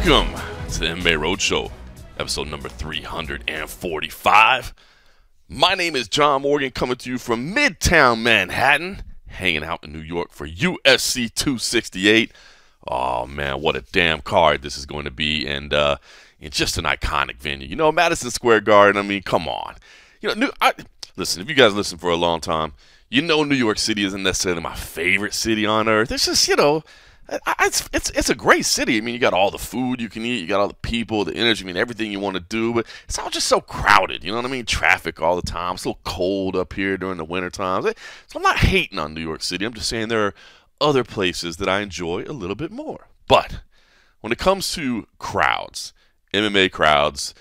Welcome to the MMA Roadshow, episode number 345. My name is John Morgan, coming to you from Midtown Manhattan, hanging out in New York for UFC 268. Oh man, what a damn card this is going to be, and it's just an iconic venue. You know, Madison Square Garden. I mean, come on. You know, listen. If you guys listen for a long time, you know New York City isn't necessarily my favorite city on earth. It's just, you know, it's a great city. I mean, you got all the food you can eat, you got all the people, the energy, I mean, everything you want to do, but it's all just so crowded, you know what I mean? Traffic all the time. It's a little cold up here during the winter times. So I'm not hating on New York City. I'm just saying there are other places that I enjoy a little bit more. But when it comes to crowds, MMA crowds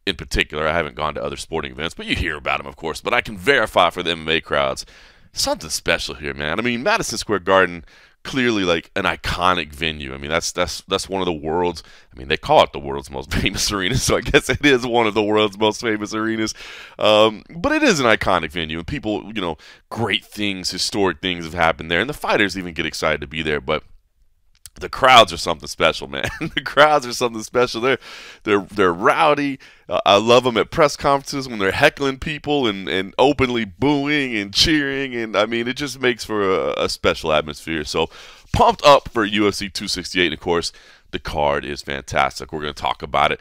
in particular, I haven't gone to other sporting events, but you hear about them, of course, but I can verify for the MMA crowds, something special here, man. I mean, Madison Square Garden, clearly like an iconic venue. I mean, that's one of the world's, I mean, they call it the world's most famous arena, so I guess it is one of the world's most famous arenas. But it is an iconic venue, and people, you know, great things, historic things have happened there, and the fighters even get excited to be there. But the crowds are something special, man. The crowds are something special. They're rowdy. I love them at press conferences when they're heckling people and openly booing and cheering. And, I mean, it just makes for a special atmosphere. So, pumped up for UFC 268. And, of course, the card is fantastic. We're going to talk about it.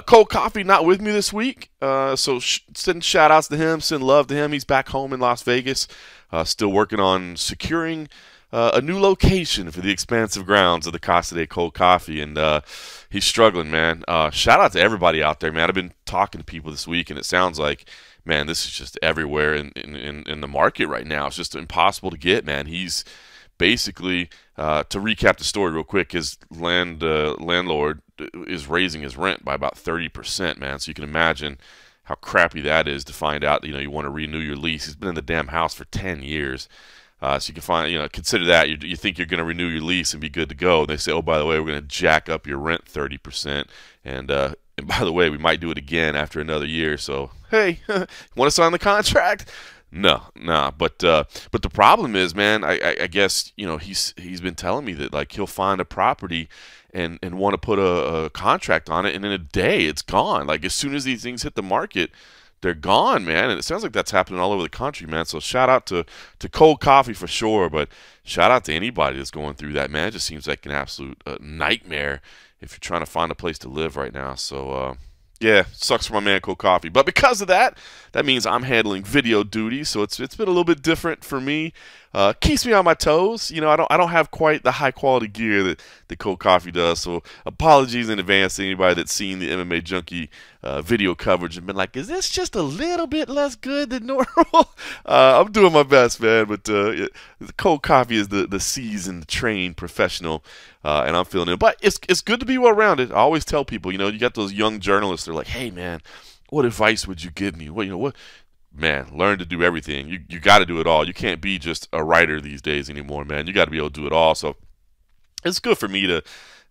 Cold Coffee not with me this week. So, send shout-outs to him. Send love to him. He's back home in Las Vegas. Still working on securing a new location for the expansive grounds of the Casa de Cold Coffee, and he's struggling, man. Shout out to everybody out there, man. I've been talking to people this week, and it sounds like, man, this is just everywhere in the market right now. It's just impossible to get, man. He's basically, to recap the story real quick, his landlord is raising his rent by about 30%, man. So you can imagine how crappy that is to find out, you know, you want to renew your lease. He's been in the damn house for 10 years. So you can find, you know, consider that. You think you're going to renew your lease and be good to go. And they say, oh, by the way, we're going to jack up your rent 30%. And by the way, we might do it again after another year. So, hey, want to sign the contract? No. But the problem is, man, I guess, you know, he's been telling me that, like, he'll find a property and want to put a contract on it, and in a day it's gone. Like, as soon as these things hit the market, they're gone, man, and it sounds like that's happening all over the country, man. So shout out to Cold Coffee for sure, but shout out to anybody that's going through that, man. It just seems like an absolute nightmare if you're trying to find a place to live right now. So yeah, sucks for my man Cold Coffee. But because of that, that means I'm handling video duty, so it's been a little bit different for me. Keeps me on my toes. You know, I don't have quite the high quality gear that Cold Coffee does. So apologies in advance to anybody that's seen the MMA Junkie video coverage and been like, is this just a little bit less good than normal? I'm doing my best, man. But Cold Coffee is the seasoned, trained professional, and I'm feeling it. But it's good to be well rounded. I always tell people, you know, you got those young journalists. They're like, hey, man, what advice would you give me? What, you know, what? Man, learn to do everything. You got to do it all. You can't be just a writer these days anymore, man. You got to be able to do it all. So it's good for me to,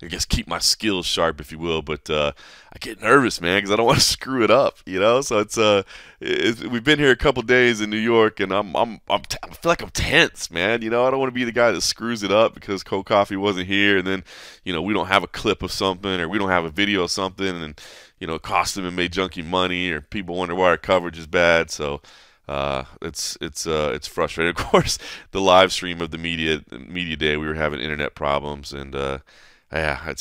I guess, keep my skills sharp, if you will. But I get nervous, man, because I don't want to screw it up, you know. So we've been here a couple days in New York, and I feel like I'm tense, man. You know, I don't want to be the guy that screws it up because Cold Coffee wasn't here, and then, you know, we don't have a clip of something, or we don't have a video of something, and, you know, it cost them and made Junkie money, or people wonder why our coverage is bad. So it's frustrating. Of course, the live stream of the media day, we were having internet problems, and yeah,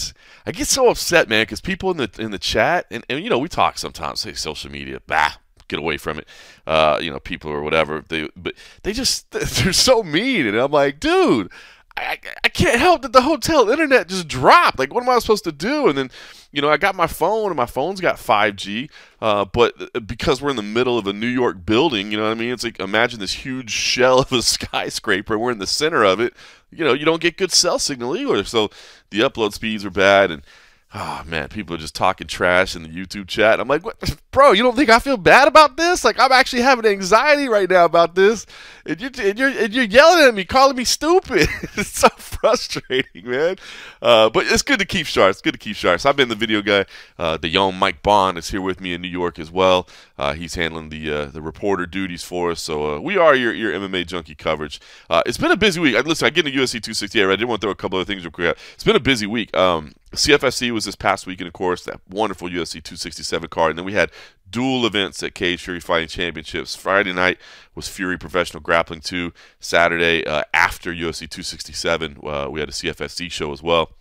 I get so upset, man, because people in the chat, and you know, we talk sometimes, say social media, get away from it, you know, people or whatever, but they're so mean, and I'm like, dude, I can't help that the hotel internet just dropped. Like, what am I supposed to do? And then, you know, I got my phone, and my phone's got 5G, but because we're in the middle of a New York building, you know what I mean? It's like, imagine this huge shell of a skyscraper. We're in the center of it. You know, you don't get good cell signal either. So the upload speeds are bad, and oh, man, people are just talking trash in the YouTube chat. I'm like, what? Bro, you don't think I feel bad about this? Like, I'm actually having anxiety right now about this, and you're yelling at me, calling me stupid. It's so frustrating, man. But it's good to keep sharp. It's good to keep sharp. So I've been the video guy. The young Mike Bond is here with me in New York as well. He's handling the reporter duties for us. So we are your MMA Junkie coverage. It's been a busy week. Listen, I get into UFC 268. Right? I did want to throw a couple of things real quick out. It's been a busy week. CFFC was this past weekend, of course, that wonderful UFC 267 card. And then we had dual events at Cage Fury Fighting Championships. Friday night was Fury Professional Grappling 2. Saturday, after UFC 267, we had a CFFC show as well.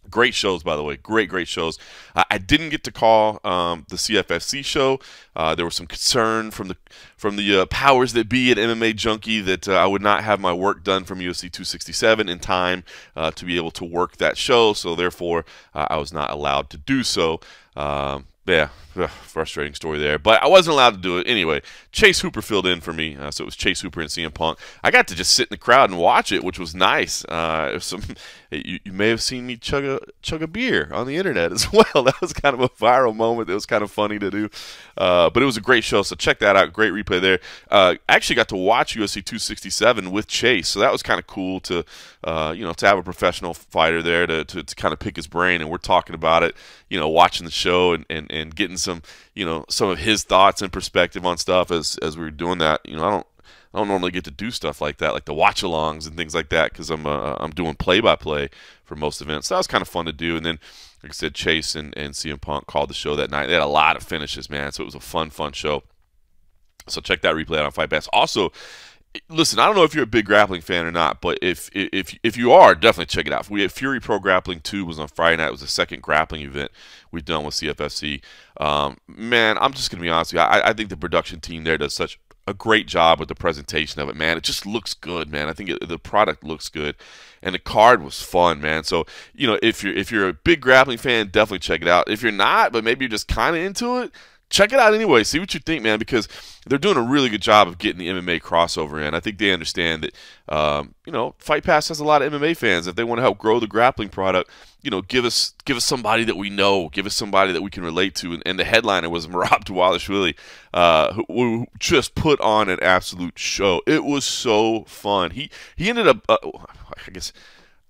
Great shows, by the way. Great shows. I didn't get to call the CFFC show. There was some concern from the powers that be at MMA Junkie that I would not have my work done from UFC 267 in time to be able to work that show. So therefore, I was not allowed to do so. Yeah, frustrating story there. But I wasn't allowed to do it anyway. Chase Hooper filled in for me, so it was Chase Hooper and CM Punk. I got to just sit in the crowd and watch it, which was nice. You may have seen me chug a beer on the internet as well. That was kind of a viral moment. It was kind of funny to do. But it was a great show, so check that out. Great replay there. I actually got to watch UFC 267 with Chase, so that was kind of cool to to have a professional fighter there to kind of pick his brain. And we're talking about it, watching the show and getting some of his thoughts and perspective on stuff as we were doing that. I don't normally get to do stuff like that, like the watch-alongs and things like that, because I'm doing play-by-play for most events. So that was kind of fun to do. And then, like I said, Chase and CM Punk called the show that night. They had a lot of finishes, man. So it was a fun show. So check that replay out on Fight Pass. Also, listen, I don't know if you're a big grappling fan or not, but if you are, definitely check it out. We had Fury Pro Grappling 2 was on Friday night. It was the second grappling event we've done with CFFC. Man, I'm just going to be honest with you. I think the production team there does such a great job with the presentation of it, man. It just looks good, man. I think the product looks good, and the card was fun, man. So if you're a big grappling fan, definitely check it out. If you're not, but maybe you're just kind of into it, check it out anyway. See what you think, man, because they're doing a really good job of getting the MMA crossover in. I think they understand that, Fight Pass has a lot of MMA fans. If they want to help grow the grappling product, give us somebody that we know, give us somebody that we can relate to. And the headliner was Merab Dvalishvili, who just put on an absolute show. It was so fun. He ended up, I guess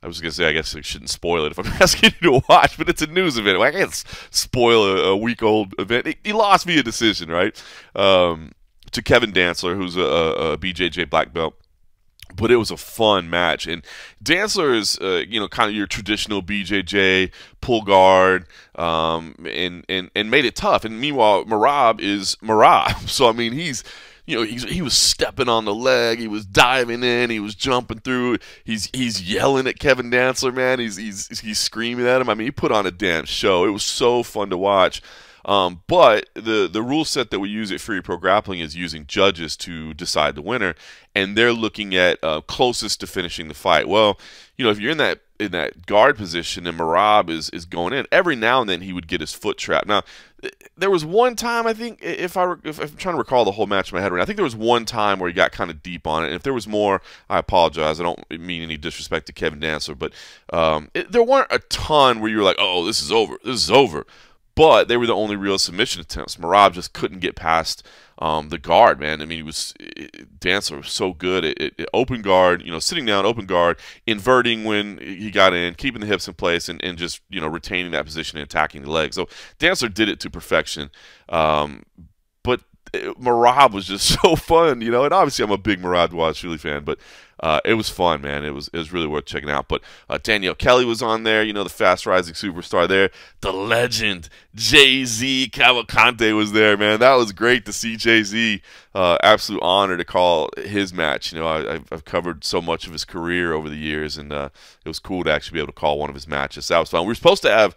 I shouldn't spoil it if I'm asking you to watch, but it's a news event. I can't spoil a week-old event. He lost via decision, right, to Kevin Dantzler, who's a BJJ black belt. But it was a fun match, and Dantzler is, kind of your traditional BJJ pull guard, and made it tough. And meanwhile, Merab is Merab. So I mean, he was stepping on the leg, he was diving in, he was jumping through, he's yelling at Kevin Dantzler, man. He's screaming at him. I mean, he put on a damn show. It was so fun to watch. But the rule set that we use at Fury Pro Grappling is using judges to decide the winner, and they're looking at closest to finishing the fight. Well, if you're in that guard position and Merab is going in, every now and then he would get his foot trapped. Now, there was one time, I think, if I'm trying to recall the whole match in my head right now, I think there was one time where he got kind of deep on it. And if there was more, I apologize. I don't mean any disrespect to Kevin Dantzler, but there weren't a ton where you were like, oh, this is over. But they were the only real submission attempts. Merab just couldn't get past the guard, man. I mean, Dantzler was so good at open guard, sitting down, open guard, inverting when he got in, keeping the hips in place, and just, retaining that position and attacking the leg. So Dantzler did it to perfection. But Merab was just so fun, and obviously I'm a big Merab Dvalishvili fan, but it was fun, man. It was really worth checking out. But Danielle Kelly was on there, the fast rising superstar there. The legend Jay-Z Cavalcante was there, man. That was great to see Jay-Z. Absolute honor to call his match. I've covered so much of his career over the years, and it was cool to actually be able to call one of his matches. That was fun. We were supposed to have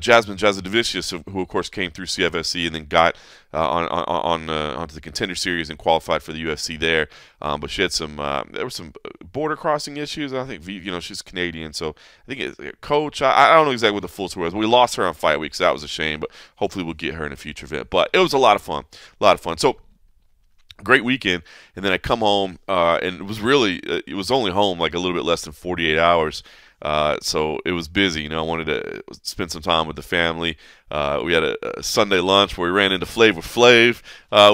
Jasmine Jasudavicius, who of course came through CFFC and then got onto the Contender Series and qualified for the UFC there. But she had there were some border crossing issues. I think she's Canadian, so I think coach. I don't know exactly what the full story was. We lost her on Fight Week, so that was a shame. But hopefully we'll get her in a future event. But it was a lot of fun, So great weekend, and then I come home, and it was only home like a little bit less than 48 hours. So it was busy. I wanted to spend some time with the family. We had a Sunday lunch where we ran into Flavor Flav,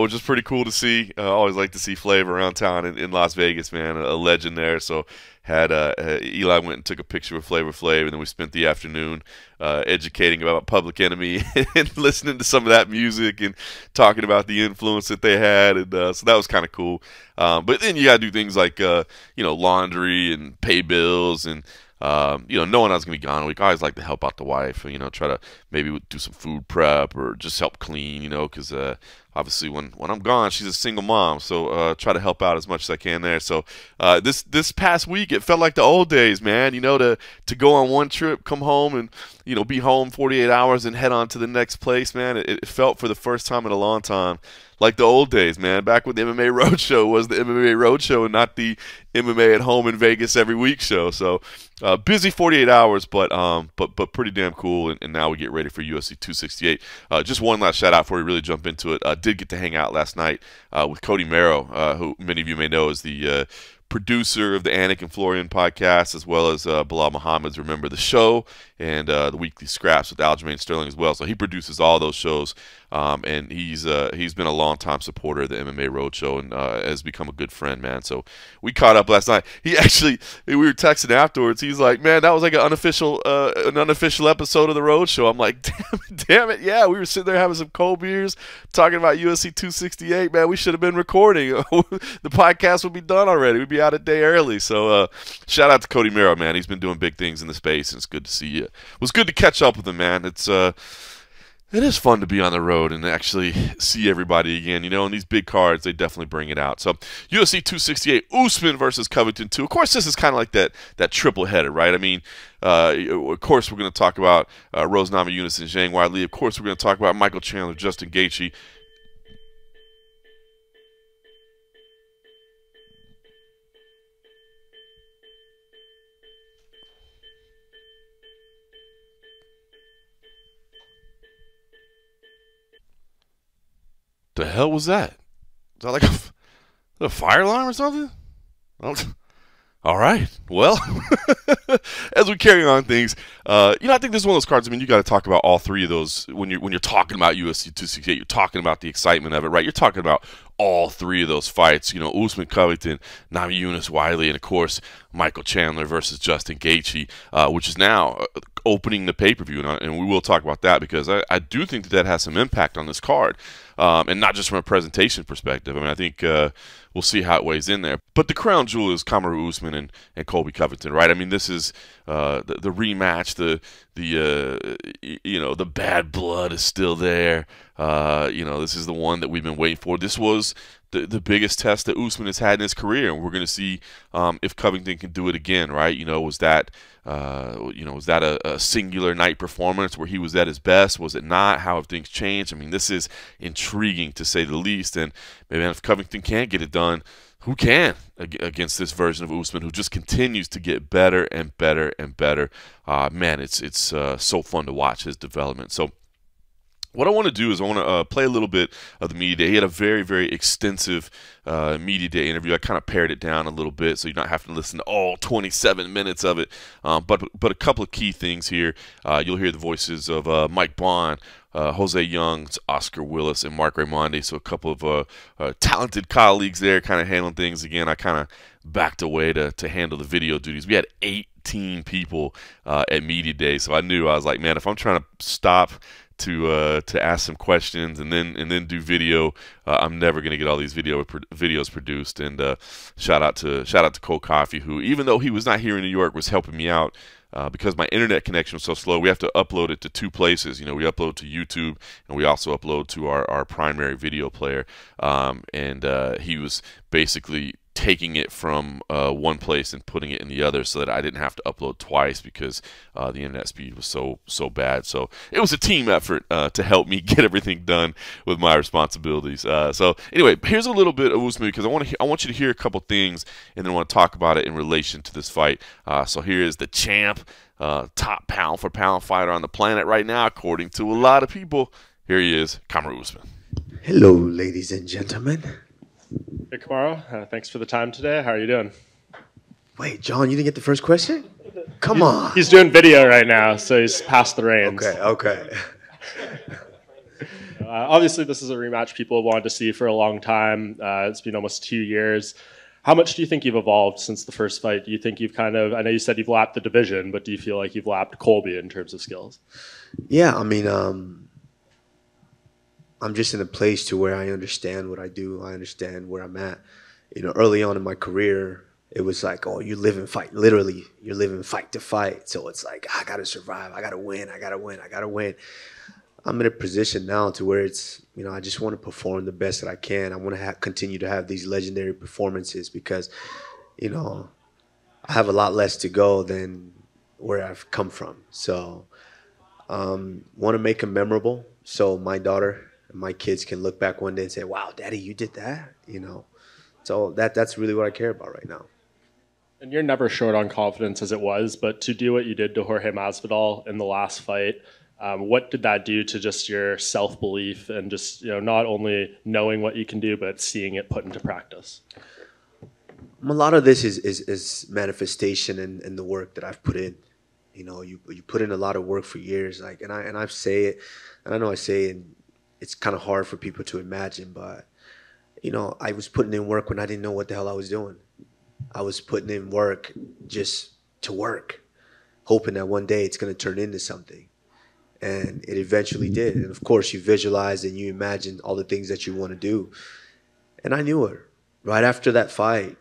which was pretty cool to see. I always like to see Flav around town in Las Vegas, man, a legend there. So had Eli went and took a picture with Flavor Flav, and then we spent the afternoon educating about Public Enemy and listening to some of that music and talking about the influence that they had, and so that was kind of cool. But then you gotta do things like laundry and pay bills and knowing I was going to be gone a week, I always like to help out the wife, try to maybe do some food prep or just help clean, because obviously when I'm gone, she's a single mom, so try to help out as much as I can there. So this past week, it felt like the old days, man, to go on one trip, come home, and be home 48 hours and head on to the next place, man. It felt for the first time in a long time like the old days, man. Back when the MMA Roadshow was the MMA Roadshow and not the MMA at home in Vegas every week show. So busy 48 hours, but pretty damn cool. And now we get ready for UFC 268. Just one last shout out before we really jump into it. Did get to hang out last night with Cody Merrow, who many of you may know is the producer of the Anik and Florian podcast, as well as Bilal Muhammad's Remember the Show and the Weekly Scraps with Aljamain Sterling as well. So he produces all those shows, and he's been a long-time supporter of the MMA Roadshow and has become a good friend, man. So we caught up last night. We were texting afterwards. He's like, man, that was like an unofficial episode of the Roadshow. I'm like, damn it, yeah. We were sitting there having some cold beers, talking about UFC 268, man. We should have been recording. The podcast would be done already. We'd be out a day early. So shout out to Cody Merrow, man. He's been doing big things in the space, and it's good to see you. It was good to catch up with him, man. It is fun to be on the road and actually see everybody again. In these big cards, they definitely bring it out. So UFC 268, Usman versus Covington 2. Of course, this is kind of like that triple header, right? I mean, of course, we're going to talk about Rose Namajunas and Zhang Weili. Of course, we're going to talk about Michael Chandler, Justin Gaethje. The hell was that? Is that like a fire alarm or something? All right. Well, as we carry on things, I think this is one of those cards. I mean, you got to talk about all three of those when you're talking about UFC 268. You're talking about the excitement of it, right? You're talking about all three of those fights. Usman, Covington, Namajunas, Weili, and of course Michael Chandler versus Justin Gaethje, which is now opening the pay-per-view, and we will talk about that because I do think that has some impact on this card, and not just from a presentation perspective. I mean, I think we'll see how it weighs in there. But the crown jewel is Kamaru Usman and Colby Covington, right? I mean, this is the rematch. The bad blood is still there. This is the one that we've been waiting for. This was the biggest test that Usman has had in his career, and we're going to see if Covington can do it again, right? Was that a singular night performance where he was at his best? Was it not? How have things changed? I mean, this is intriguing to say the least, and maybe if Covington can't get it done, who can against this version of Usman, who just continues to get better and better and better? Man, it's so fun to watch his development. So what I want to do is I want to play a little bit of the media day. He had a very, very extensive media day interview. I kind of pared it down a little bit so you're not having to listen to all 27 minutes of it. But a couple of key things here. You'll hear the voices of Mike Bohn, Jose Young, Oscar Willis, and Marc Raimondi. So a couple of talented colleagues there kind of handling things. Again, I kind of backed away to handle the video duties. We had 18 people at media day, so I was like, man, if I'm trying to stop to ask some questions and then do video, I'm never going to get all these videos produced. And shout out to Cole Coffey, who, even though he was not here in New York, was helping me out because my internet connection was so slow. We have to upload it to two places. We upload to YouTube, and we also upload to our primary video player. And he was basically taking it from one place and putting it in the other so that I didn't have to upload twice because the internet speed was so bad. So it was a team effort to help me get everything done with my responsibilities. So anyway, here's a little bit of Usman because I want you to hear a couple things and then I want to talk about it in relation to this fight. So here is the champ, top pound for pound fighter on the planet right now, according to a lot of people. Here he is, Kamaru Usman. Hello, ladies and gentlemen. Hey, Kamaru. Thanks for the time today. How are you doing? Wait, John, you didn't get the first question? Come on. He's doing video right now, so he's passed the reins. Okay. Obviously, this is a rematch people have wanted to see for a long time. It's been almost 2 years. How much do you think you've evolved since the first fight? Do you think you've I know you said you've lapped the division, but do you feel like you've lapped Colby in terms of skills? Yeah, I mean, I'm just in a place to where I understand what I do. I understand where I'm at. Early on in my career, it was like, oh, you live and fight. Literally, you're living fight to fight. So it's like, I got to survive. I got to win. I got to win. I got to win. I'm in a position now to where it's, I just want to perform the best that I can. I want to continue to have these legendary performances because, I have a lot less to go than where I've come from. So want to make them memorable so my daughter and my kids can look back one day and say, wow, Daddy, you did that, So that's really what I care about right now. And you're never short on confidence as it was, but to do what you did to Jorge Masvidal in the last fight, what did that do to just your self-belief and just, not only knowing what you can do, but seeing it put into practice? A lot of this is manifestation and the work that I've put in. You put in a lot of work for years, and I say it, and I know I say it, and it's kind of hard for people to imagine, but I was putting in work when I didn't know what the hell I was doing. I was putting in work just to work, hoping that one day it's going to turn into something. And it eventually did. And of course, you visualize and you imagine all the things that you want to do. And I knew it. Right after that fight,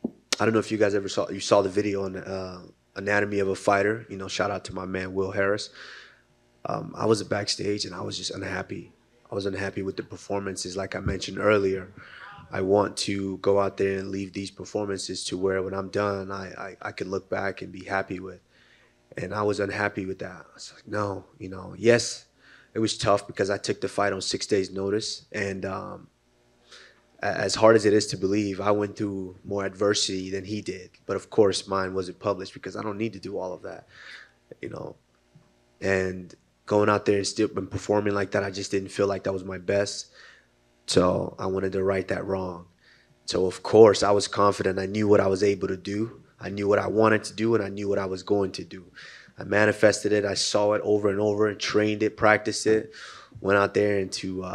I don't know if you guys ever saw the video on Anatomy of a Fighter. Shout out to my man, Will Harris. I was backstage and I was just unhappy. I was unhappy with the performances. Like I mentioned earlier, I want to go out there and leave these performances to where when I'm done, I can look back and be happy with. And I was unhappy with that. I was like, no, yes, it was tough because I took the fight on 6 days' notice. And as hard as it is to believe, I went through more adversity than he did. But of course, mine wasn't published because I don't need to do all of that, And going out there and still been performing like that, I just didn't feel like that was my best. So I wanted to right that wrong. So of course, I was confident. I knew what I was able to do. I knew what I wanted to do, and I knew what I was going to do. I manifested it. I saw it over and over and trained it, practiced it, went out there and to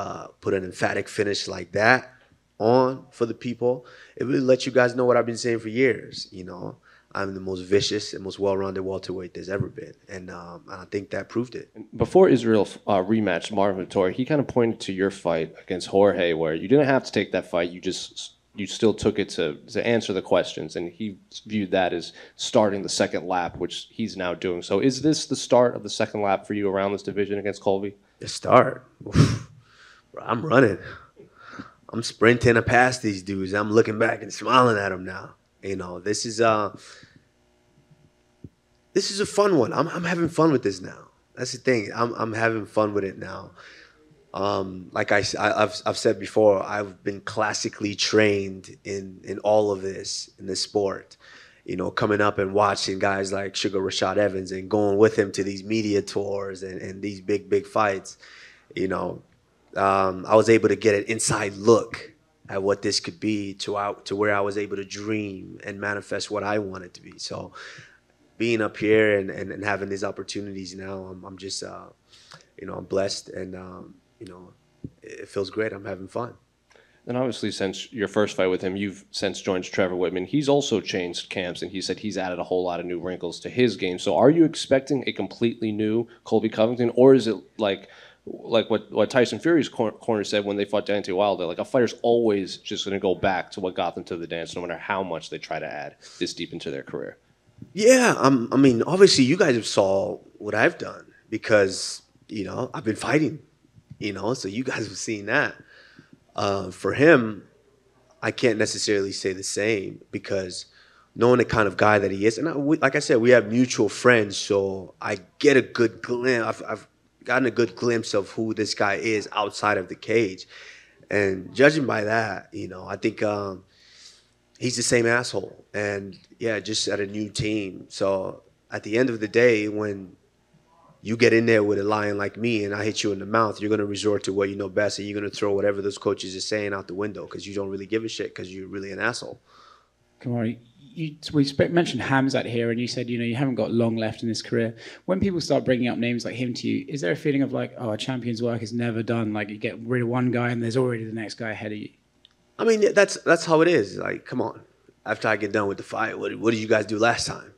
put an emphatic finish like that on for the people. It really lets you guys know what I've been saying for years. I'm the most vicious and most well-rounded welterweight there's ever been, and I think that proved it. Before Israel rematched Marvin Vettori, he kind of pointed to your fight against Jorge, where you didn't have to take that fight. You still took it to answer the questions, and he viewed that as starting the second lap, which he's now doing. So is this the start of the second lap for you around this division against Colby? The start? Oof. I'm running. I'm sprinting past these dudes. I'm looking back and smiling at them now. This is a fun one. I'm having fun with this now. That's the thing. I'm having fun with it now. Like I've said before, I've been classically trained in all of this, in this sport. Coming up and watching guys like Sugar Rashad Evans and going with him to these media tours and these big fights. I was able to get an inside look at what this could be to where I was able to dream and manifest what I wanted to be. So being up here and having these opportunities now, I'm just, I'm blessed and, it feels great. I'm having fun. And obviously, since your first fight with him, you've since joined Trevor Whitman. He's also changed camps, and he said he's added a whole lot of new wrinkles to his game. So are you expecting a completely new Colby Covington, or is it like what Tyson Fury's corner said when they fought Deontay Wilder, like a fighter's always just going to go back to what got them to the dance, no matter how much they try to add this deep into their career? Yeah, I mean, obviously you guys have saw what I've done because, I've been fighting, so you guys have seen that. For him, I can't necessarily say the same because knowing the kind of guy that he is, and like I said, we have mutual friends, so I get a good glimpse. I've gotten a good glimpse of who this guy is outside of the cage, and judging by that, I think he's the same asshole, and yeah, just at a new team. So at the end of the day, when you get in there with a lion like me and I hit you in the mouth, you're going to resort to what you know best, and you're going to throw whatever those coaches are saying out the window because you don't really give a shit because you're really an asshole. Kamari, we mentioned Khamzat here, and you said, you haven't got long left in this career. When people start bringing up names like him to you, is there a feeling of like, oh, a champion's work is never done? Like you get rid of one guy and there's already the next guy ahead of you? I mean, that's how it is. Like, come on. After I get done with the fight, what did you guys do last time?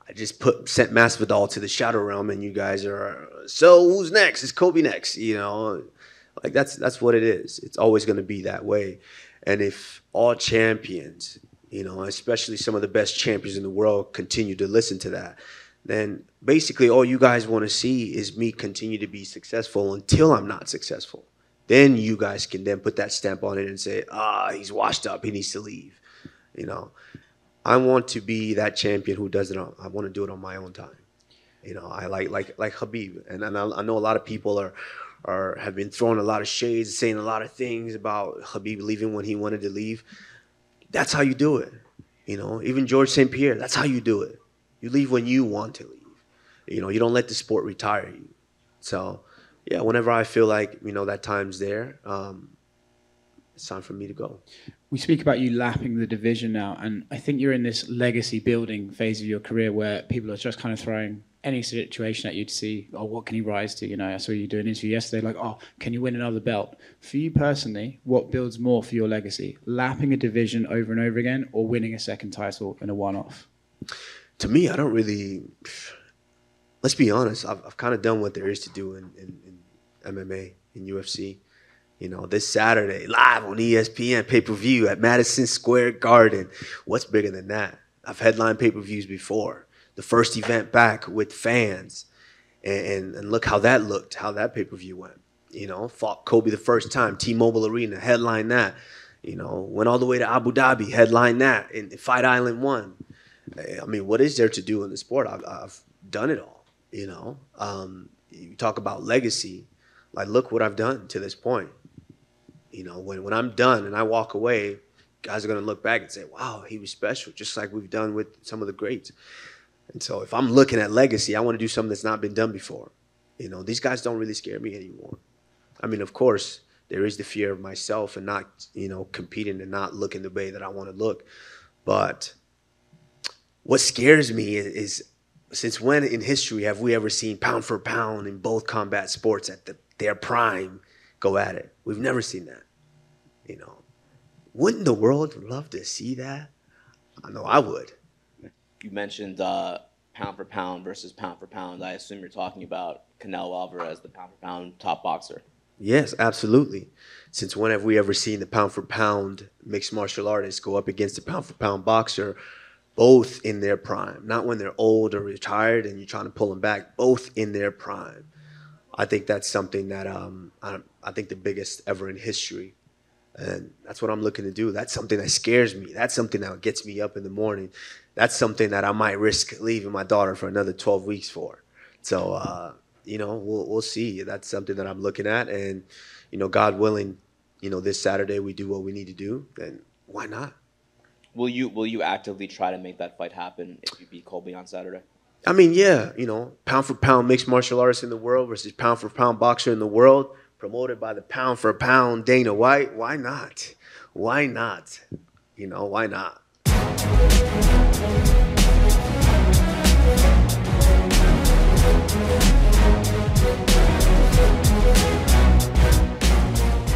I just sent Masvidal to the shadow realm, and you guys are, so who's next? Is Colby next? Like that's what it is. It's always going to be that way. And if all champions, especially some of the best champions in the world continue to listen to that, then basically all you guys want to see is me continue to be successful until I'm not successful. Then you guys can then put that stamp on it and say, he's washed up, he needs to leave. I want to be that champion who does it I want to do it on my own time. I like Khabib, and I know a lot of people have been throwing a lot of shades, saying a lot of things about Khabib leaving when he wanted to leave. That's how you do it. Even George St. Pierre, that's how you do it. You leave when you want to leave. You don't let the sport retire you. So, yeah, whenever I feel like, that time's there, it's time for me to go. We speak about you lapping the division now, and I think you're in this legacy building phase of your career where people are just kind of throwing any situation at you to see, what can he rise to? I saw you do an interview yesterday, like, can you win another belt? For you personally, what builds more for your legacy? Lapping a division over and over again, or winning a second title in a one-off? To me, I don't really. Let's be honest. I've kind of done what there is to do in MMA, in UFC. This Saturday, live on ESPN, pay-per-view at Madison Square Garden. What's bigger than that? I've headlined pay-per-views before. The first event back with fans. And look how that looked, how that pay-per-view went. Fought Kobe the first time, T-Mobile Arena, headlined that. Went all the way to Abu Dhabi, headlined that, in Fight Island 1. I mean, what is there to do in the sport? I've done it all, You talk about legacy. Like, look what I've done to this point. When I'm done and I walk away, guys are going to look back and say, wow, he was special, just like we've done with some of the greats. And so if I'm looking at legacy, I want to do something that's not been done before. These guys don't really scare me anymore. I mean, of course, there is the fear of myself and not, competing and not looking the way that I want to look. But what scares me is since when in history have we ever seen pound for pound in both combat sports at their prime go at it? We've never seen that. Wouldn't the world love to see that? I know I would. You mentioned pound for pound versus pound for pound. I assume you're talking about Canelo Alvarez, the pound for pound top boxer. Yes, absolutely. Since when have we ever seen the pound for pound mixed martial artist go up against the pound for pound boxer, both in their prime? Not when they're old or retired and you're trying to pull them back, both in their prime. I think that's something that I think the biggest ever in history. And that's what I'm looking to do. That's something that scares me. That's something that gets me up in the morning. That's something that I might risk leaving my daughter for another 12 weeks for. So, we'll see. That's something that I'm looking at. And, God willing, this Saturday we do what we need to do, then why not? Will you actively try to make that fight happen if you beat Colby on Saturday? I mean, yeah, pound for pound mixed martial artist in the world versus pound for pound boxer in the world, promoted by the pound for pound Dana White. Why not? Why not? Why not?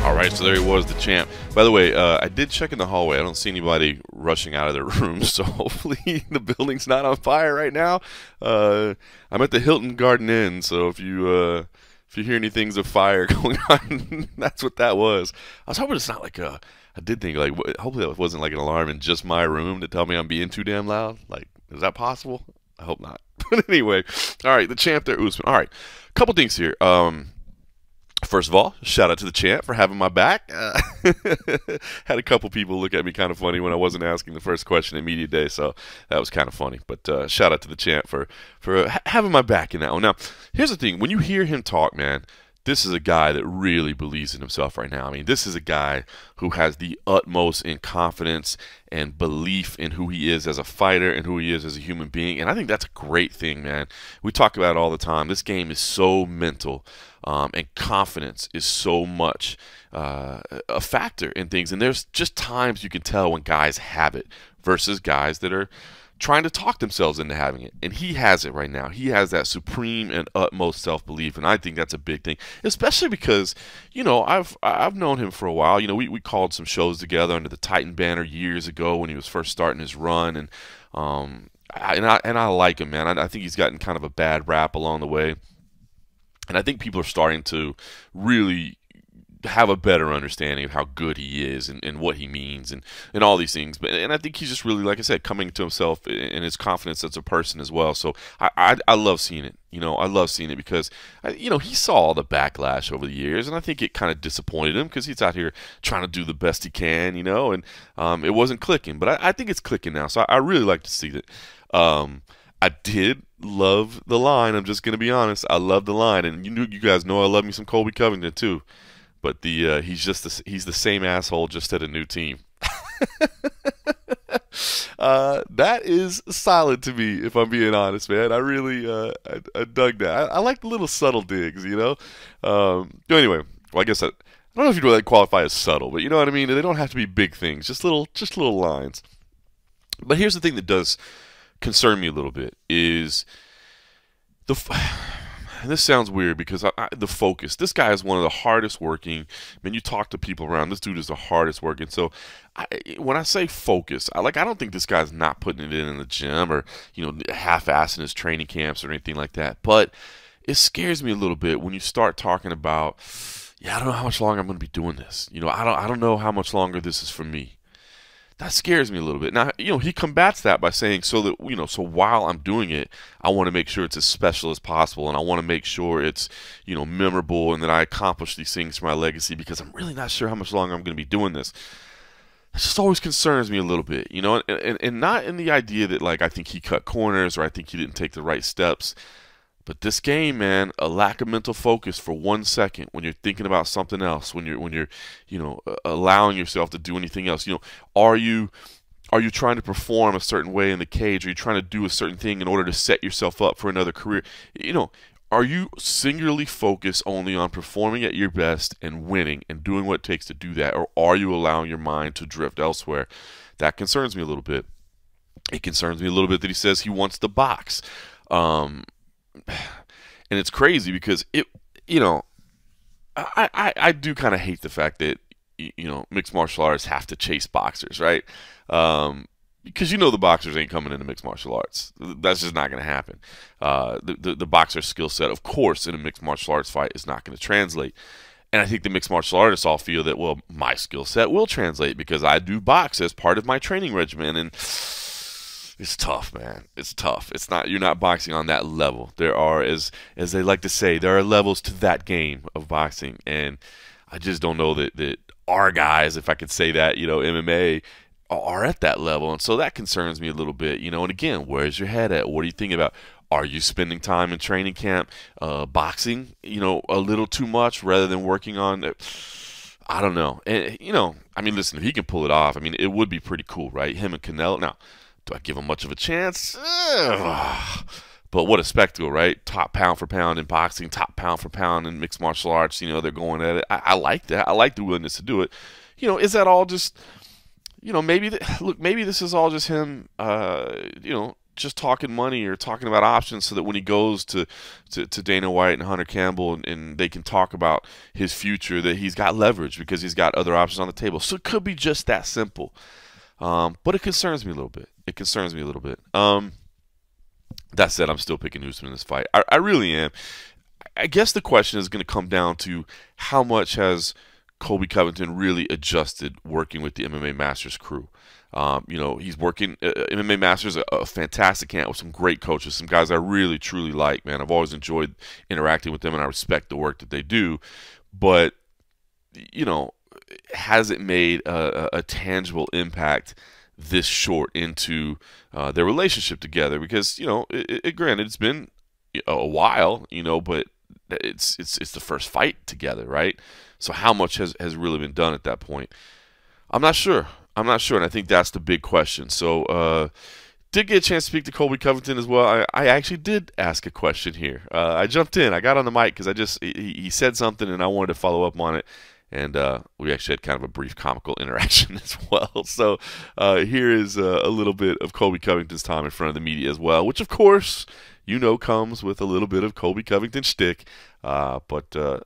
All right, so there he was, the champ. By the way, I did check in the hallway. I don't see anybody rushing out of their rooms, so hopefully the building's not on fire right now. I'm at the Hilton Garden Inn, so if you hear anything of fire going on, that's what that was. I was hoping it's not like I did think, like, hopefully that wasn't like an alarm in just my room to tell me I'm being too damn loud. Like, is that possible? I hope not. But anyway, all right, the champ there, Usman. All right, a couple things here. First of all, shout out to the champ for having my back. Had a couple people look at me kind of funny when I wasn't asking the first question at Media Day, so that was kind of funny. But shout out to the champ for having my back in that one. Now, here's the thing. When you hear him talk, man, this is a guy that really believes in himself right now. I mean, this is a guy who has the utmost in confidence and belief in who he is as a fighter and who he is as a human being. And I think that's a great thing, man. We talk about it all the time. This game is so mental, and confidence is so much a factor in things. And there's just times you can tell when guys have it versus guys that are trying to talk themselves into having it. And he has it right now. He has that supreme and utmost self-belief, and I think that's a big thing, especially because, I've known him for a while. We called some shows together under the Titan banner years ago when he was first starting his run, and I like him, man. I think he's gotten kind of a bad rap along the way, and I think people are starting to really have a better understanding of how good he is and what he means and all these things. And I think he's just really, like I said, coming to himself and his confidence as a person as well. So I love seeing it. I love seeing it because, he saw all the backlash over the years, and I think it kind of disappointed him because he's out here trying to do the best he can, and it wasn't clicking. But I think it's clicking now, so I really like to see that. I did love the line. I'm just going to be honest. I love the line, and you guys know I love me some Colby Covington too. But he's the same asshole, just at a new team. That is solid to me, if I'm being honest, man. I really I dug that. I like the little subtle digs, Anyway, well, I guess I don't know if you'd really qualify as subtle, but you know what I mean. They don't have to be big things, just little lines. But here's the thing that does concern me a little bit is and this sounds weird because the focus. This guy is one of the hardest working. You talk to people around. This dude is the hardest working. So when I say focus, I don't think this guy's not putting it in the gym or half-assing his training camps or anything like that. But it scares me a little bit when you start talking about, I don't know how much longer I'm going to be doing this. I don't know how much longer this is for me. That scares me a little bit. Now, he combats that by saying so while I'm doing it, I want to make sure it's as special as possible, and I want to make sure it's, memorable, and that I accomplish these things for my legacy because I'm really not sure how much longer I'm going to be doing this. It just always concerns me a little bit, and not in the idea that, I think he cut corners or I think he didn't take the right steps. But this game, man, a lack of mental focus for 1 second when you're thinking about something else, when you're allowing yourself to do anything else. Are you trying to perform a certain way in the cage? Are you trying to do a certain thing in order to set yourself up for another career? Are you singularly focused only on performing at your best and winning and doing what it takes to do that? Or are you allowing your mind to drift elsewhere? That concerns me a little bit. It concerns me a little bit that he says he wants to box. And it's crazy because I do kind of hate the fact that mixed martial arts have to chase boxers, right? Because the boxers ain't coming into mixed martial arts. That's just not going to happen. The boxer's skill set, of course, in a mixed martial arts fight is not going to translate. And I think the mixed martial artists all feel that, well, my skill set will translate because I do box as part of my training regimen. And it's tough, man. It's tough. You're not boxing on that level. There are, as they like to say, there are levels to that game of boxing. And I just don't know that our guys, if I could say that, MMA, are at that level. And so that concerns me a little bit, And again, where's your head at? What are you thinking about? Are you spending time in training camp boxing, a little too much rather than working on it? I don't know. And, listen, if he can pull it off, it would be pretty cool, right? Him and Canelo. Now, do I give him much of a chance? But what a spectacle, right? Top pound for pound in boxing, top pound for pound in mixed martial arts. They're going at it. I like that. I like the willingness to do it. Is that all just, maybe this is all just him, just talking money or talking about options so that when he goes to Dana White and Hunter Campbell and they can talk about his future, that he's got leverage because he's got other options on the table. So it could be just that simple. But it concerns me a little bit. That said, I'm still picking Usman in this fight. I really am. I guess the question is going to come down to how much has Colby Covington really adjusted working with the MMA Masters crew. He's working MMA Masters, a fantastic camp with some great coaches, some guys I really, truly like, man. I've always enjoyed interacting with them, and I respect the work that they do. But, has it made a tangible impact this short into their relationship together? Because granted, it's been a while, but it's the first fight together, right? So how much has really been done at that point? I'm not sure, and I think that's the big question. So did get a chance to speak to Colby Covington as well. I actually did ask a question here. I jumped in, I got on the mic because he said something and I wanted to follow up on it. And we actually had kind of a brief comical interaction as well. So here is a little bit of Colby Covington's time in front of the media as well, which, of course, comes with a little bit of Colby Covington shtick. But a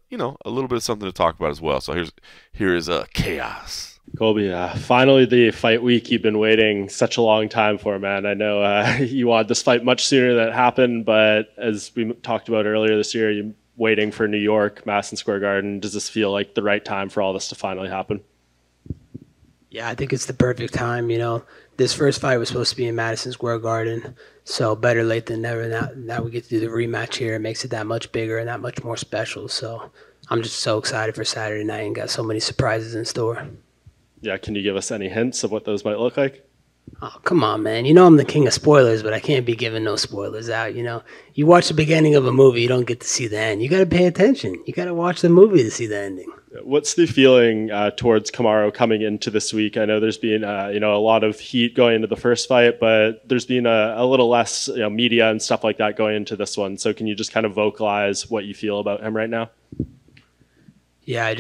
little bit of something to talk about as well. So here is Chaos. Colby, finally the fight week you've been waiting such a long time for, man. I know you wanted this fight much sooner than it happened, but as we talked about earlier this year, you waiting for New York, Madison Square Garden. Does this feel like the right time for all this to finally happen? Yeah, I think it's the perfect time. This first fight was supposed to be in Madison Square Garden, so better late than never. Now we get to do the rematch here. It makes it that much bigger and that much more special. So I'm just so excited for Saturday night and got so many surprises in store. Yeah, can you give us any hints of what those might look like? Oh, come on, man. I'm the king of spoilers, but I can't be giving no spoilers out, You watch the beginning of a movie, you don't get to see the end. You got to pay attention. You got to watch the movie to see the ending. What's the feeling towards Kamaru coming into this week? I know there's been a lot of heat going into the first fight, but there's been a little less media and stuff like that going into this one. So can you just kind of vocalize what you feel about him right now? Yeah,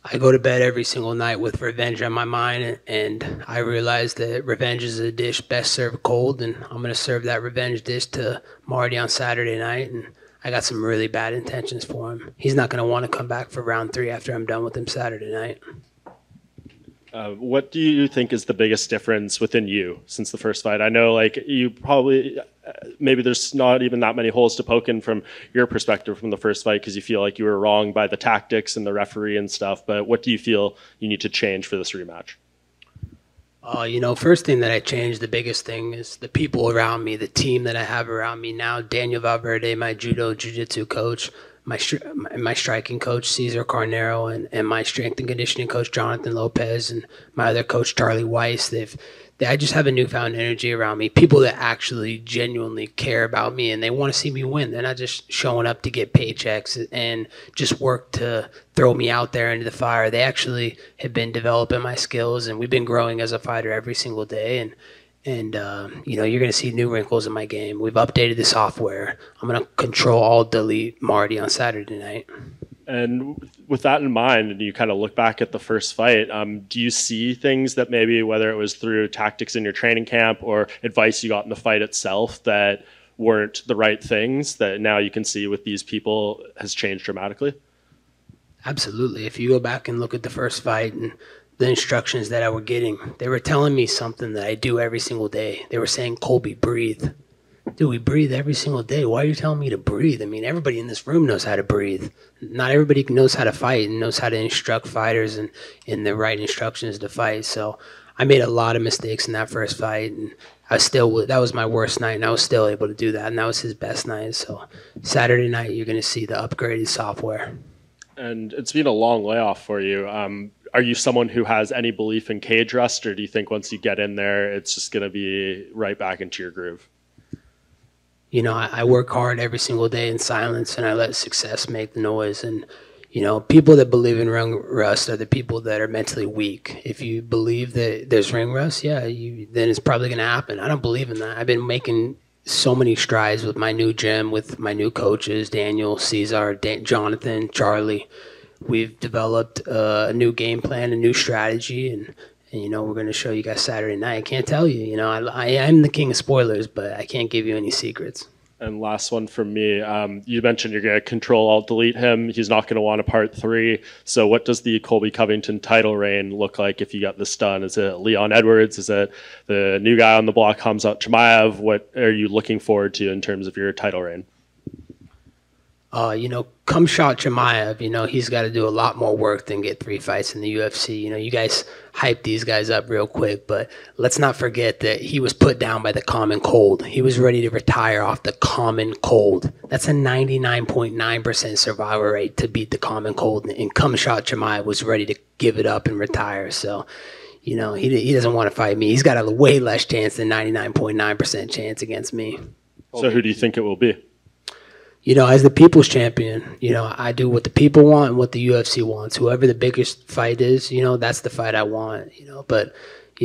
I go to bed every single night with revenge on my mind, and I realize that revenge is a dish best served cold, and I'm going to serve that revenge dish to Marty on Saturday night, and I got some really bad intentions for him. He's not going to want to come back for round 3 after I'm done with him Saturday night. What do you think is the biggest difference within you since the first fight? I know you probably maybe there's not even that many holes to poke in from your perspective from the first fight because you feel like you were wrong by the tactics and the referee and stuff. But what do you feel you need to change for this rematch? First thing that I changed, the biggest thing is the people around me, the team that I have around me now. Daniel Valverde, my jiu-jitsu coach, my striking coach, Cesar Carnero, and my strength and conditioning coach, Jonathan Lopez, and my other coach, Charlie Weiss. I just have a newfound energy around me, people that actually genuinely care about me and they want to see me win. They're not just showing up to get paychecks and just work to throw me out there into the fire. They actually have been developing my skills, and we've been growing as a fighter every single day. And you're going to see new wrinkles in my game. We've updated the software. I'm going to control alt delete Marty on Saturday night. And with that in mind, and you kind of look back at the first fight, do you see things that maybe, whether it was through tactics in your training camp or advice you got in the fight itself, that weren't the right things that now you can see with these people has changed dramatically? Absolutely. If you go back and look at the first fight and the instructions that I were getting, they were telling me something that I do every single day. They were saying, Colby, breathe. Dude, we breathe every single day. Why are you telling me to breathe? I mean, everybody in this room knows how to breathe. Not everybody knows how to fight and knows how to instruct fighters and the right instructions to fight. So I made a lot of mistakes in that first fight, and that was my worst night, and I was still able to do that, and that was his best night. So Saturday night, you're going to see the upgraded software. And it's been a long layoff for you. Are you someone who has any belief in cage rest, or do you think once you get in there, it's just going to be right back into your groove? I work hard every single day in silence, and I let success make the noise. And, people that believe in ring rust are the people that are mentally weak. If you believe that there's ring rust, then it's probably going to happen. I don't believe in that. I've been making so many strides with my new gym, with my new coaches, Daniel, Cesar, Jonathan, Charlie. We've developed a new game plan, a new strategy, and we're going to show you guys Saturday night. I can't tell you, I am the king of spoilers, but I can't give you any secrets. And last one from me. You mentioned you're going to control alt delete him. He's not going to want a part 3. So what does the Colby Covington title reign look like if you got this done? Is it Leon Edwards? Is it the new guy on the block, Khamzat Chimaev? What are you looking forward to in terms of your title reign? Khamzat Chimaev, he's got to do a lot more work than get 3 fights in the UFC. You guys hype these guys up real quick, but let's not forget that he was put down by the common cold. He was ready to retire off the common cold. That's a 99.9% survival rate to beat the common cold, and Khamzat Chimaev was ready to give it up and retire. So, he doesn't want to fight me. He's got a way less chance than 99.9% chance against me. So who do you think it will be? As the people's champion, I do what the people want and what the UFC wants. Whoever the biggest fight is, that's the fight I want, But,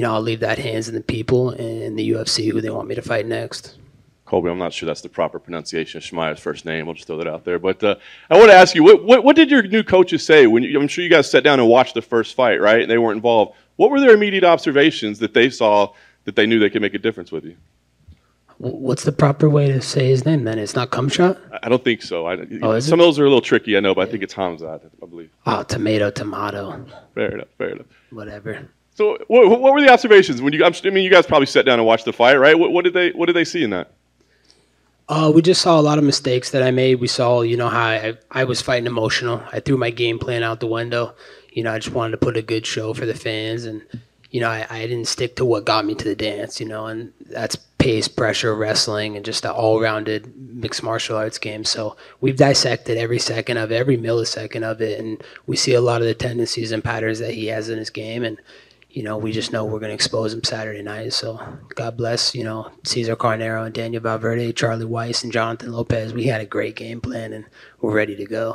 I'll leave that hands in the people and the UFC who they want me to fight next. Colby, I'm not sure that's the proper pronunciation of Chimaev's first name. We'll just throw that out there. But I want to ask you, what did your new coaches say? I'm sure you guys sat down and watched the first fight, right? And they weren't involved. What were their immediate observations that they saw that they knew they could make a difference with you? What's the proper way to say his name then? It's not Khamzat? I don't think so. Some of those are a little tricky, I know, but I think it's Khamzat, I believe. Oh, tomato. Fair enough. Whatever. So what were the observations? You guys probably sat down and watched the fight, right? What did they see in that? We just saw a lot of mistakes that I made. We saw, how I was fighting emotional. I threw my game plan out the window. I just wanted to put a good show for the fans, and I didn't stick to what got me to the dance. And that's pace, pressure, wrestling, and just an all-rounded mixed martial arts game. So we've dissected every second of it, every millisecond of it, and we see a lot of the tendencies and patterns that he has in his game, and we just know we're going to expose him Saturday night. So God bless, Cesar Carnero and Daniel Valverde, Charlie Weiss, and Jonathan Lopez. We had a great game plan, and we're ready to go.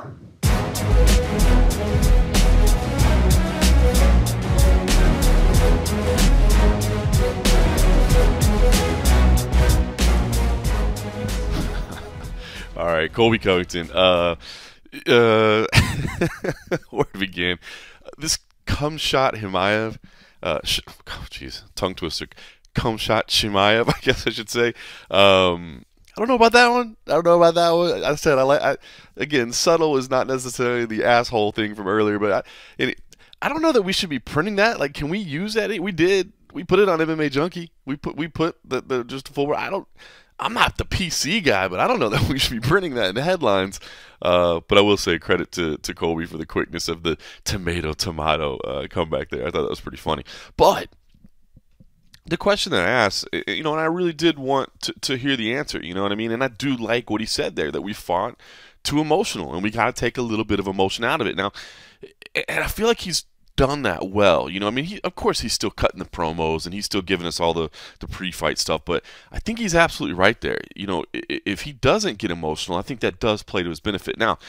All right, Colby Covington. Where to begin? This Khamzat Chimaev, tongue twister. Khamzat Chimaev, I guess I should say. I don't know about that one. I said again, subtle is not necessarily the asshole thing from earlier, but I don't know that we should be printing that. Like, can we use that? We did. We put it on MMA Junkie. We put the just the full. I'm not the PC guy, but I don't know that we should be printing that in the headlines. But I will say credit to Colby for the quickness of the tomato comeback there. I thought that was pretty funny. But the question that I asked, and I really did want to hear the answer, you know what I mean? And I do like what he said there, that we fought too emotional, and we got to take a little bit of emotion out of it. Now, and I feel like he's done that well. Of course he's still cutting the promos and he's still giving us all the pre-fight stuff, but I think he's absolutely right there. If he doesn't get emotional, I think that does play to his benefit. Now,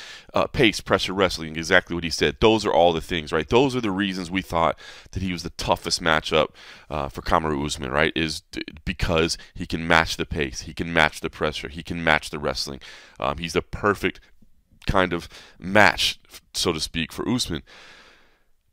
pace, pressure, wrestling, exactly what he said. Those are all the things, right? Those are the reasons we thought that he was the toughest matchup for Kamaru Usman, right? Is because he can match the pace, he can match the pressure, he can match the wrestling. He's the perfect kind of match, so to speak, for Usman.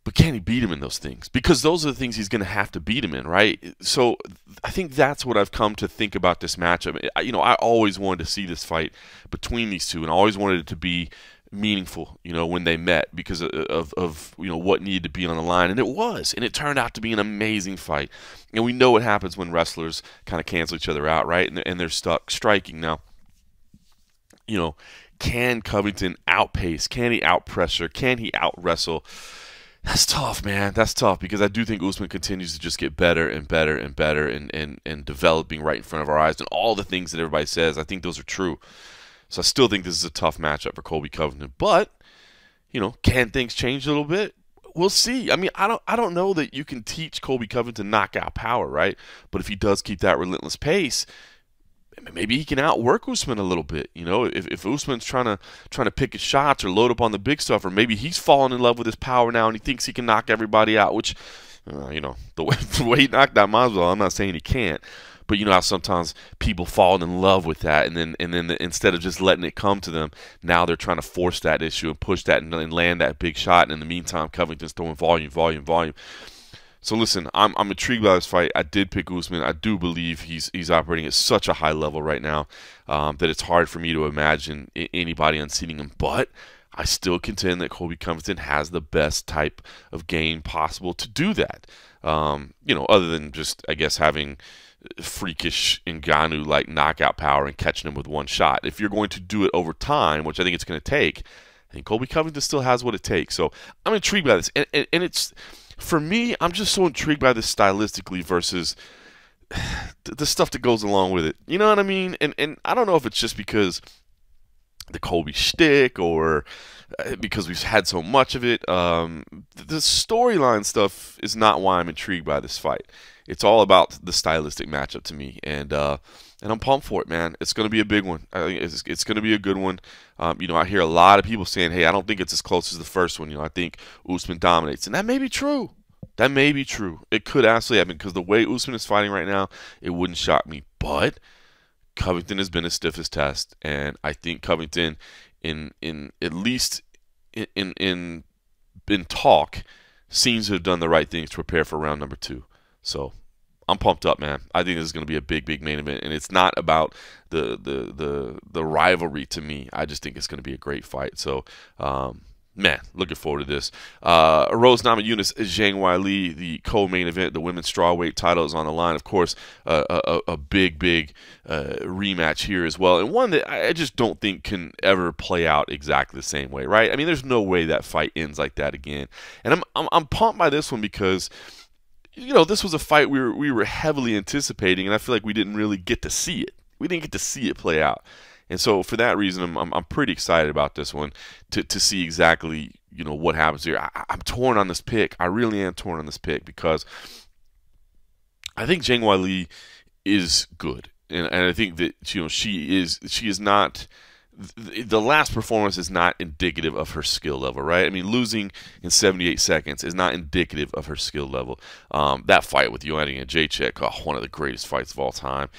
But can he beat him in those things? Because those are the things he's going to have to beat him in, right? So I think that's what I've come to think about this matchup. I always wanted to see this fight between these two, and I always wanted it to be meaningful, when they met, because of what needed to be on the line, and it was, and it turned out to be an amazing fight. And we know what happens when wrestlers kind of cancel each other out, right? And they're stuck striking. Now, can Covington outpace? Can he outpressure? Can he out-wrestle? That's tough, man. That's tough, because I do think Usman continues to just get better and better and better and developing right in front of our eyes. And all the things that everybody says, I think those are true. So I still think this is a tough matchup for Colby Covington. But, can things change a little bit? We'll see. I don't know that you can teach Colby Covington knockout power, right? But if he does keep that relentless pace, maybe he can outwork Usman a little bit. If Usman's trying to pick his shots or load up on the big stuff, or maybe he's falling in love with his power now and he thinks he can knock everybody out, which, the way he knocked out Masvidal, I'm not saying he can't. But how sometimes people fall in love with that, and then instead of just letting it come to them, now they're trying to force that issue and push that and land that big shot. And in the meantime, Covington's throwing volume. So listen, I'm intrigued by this fight. I did pick Usman. I do believe he's operating at such a high level right now that it's hard for me to imagine anybody unseating him. But I still contend that Colby Covington has the best type of game possible to do that. Other than just, I guess, having freakish Ngannou-like knockout power and catching him with one shot. If you're going to do it over time, which I think it's going to take, I think Colby Covington still has what it takes. So I'm intrigued by this. And it's... For me, I'm just so intrigued by this stylistically versus the stuff that goes along with it. You know what I mean? And I don't know if it's just because the Colby shtick or because we've had so much of it. The storyline stuff is not why I'm intrigued by this fight. It's all about the stylistic matchup to me. And I'm pumped for it, man. It's going to be a big one. I think it's going to be a good one. I hear a lot of people saying, hey, I don't think it's as close as the first one. I think Usman dominates. And that may be true. That may be true. It could absolutely happen, because the way Usman is fighting right now, it wouldn't shock me. But Covington has been his stiffest test. And I think Covington, in at least in talk, seems to have done the right things to prepare for round number 2. So I'm pumped up, man. I think this is going to be a big main event, and it's not about the rivalry to me. I just think it's going to be a great fight. So man, looking forward to this. Rose Namajunas, Zhang Weili, the co-main event, the women's strawweight title is on the line. Of course, a big rematch here as well, and one that I just don't think can ever play out exactly the same way, right? I mean, there's no way that fight ends like that again. And I'm pumped by this one because, you know, this was a fight we were heavily anticipating, and I feel like we didn't really get to see it. We didn't get to see it play out. And so for that reason, I'm pretty excited about this one to see exactly, you know, what happens here. I'm torn on this pick. I really am torn on this pick because I think Zhang Weili is good, and I think that, you know, she is not. The last performance is not indicative of her skill level, right? I mean, losing in 78 seconds is not indicative of her skill level. That fight with Joanna Jędrzejczyk, one of the greatest fights of all time.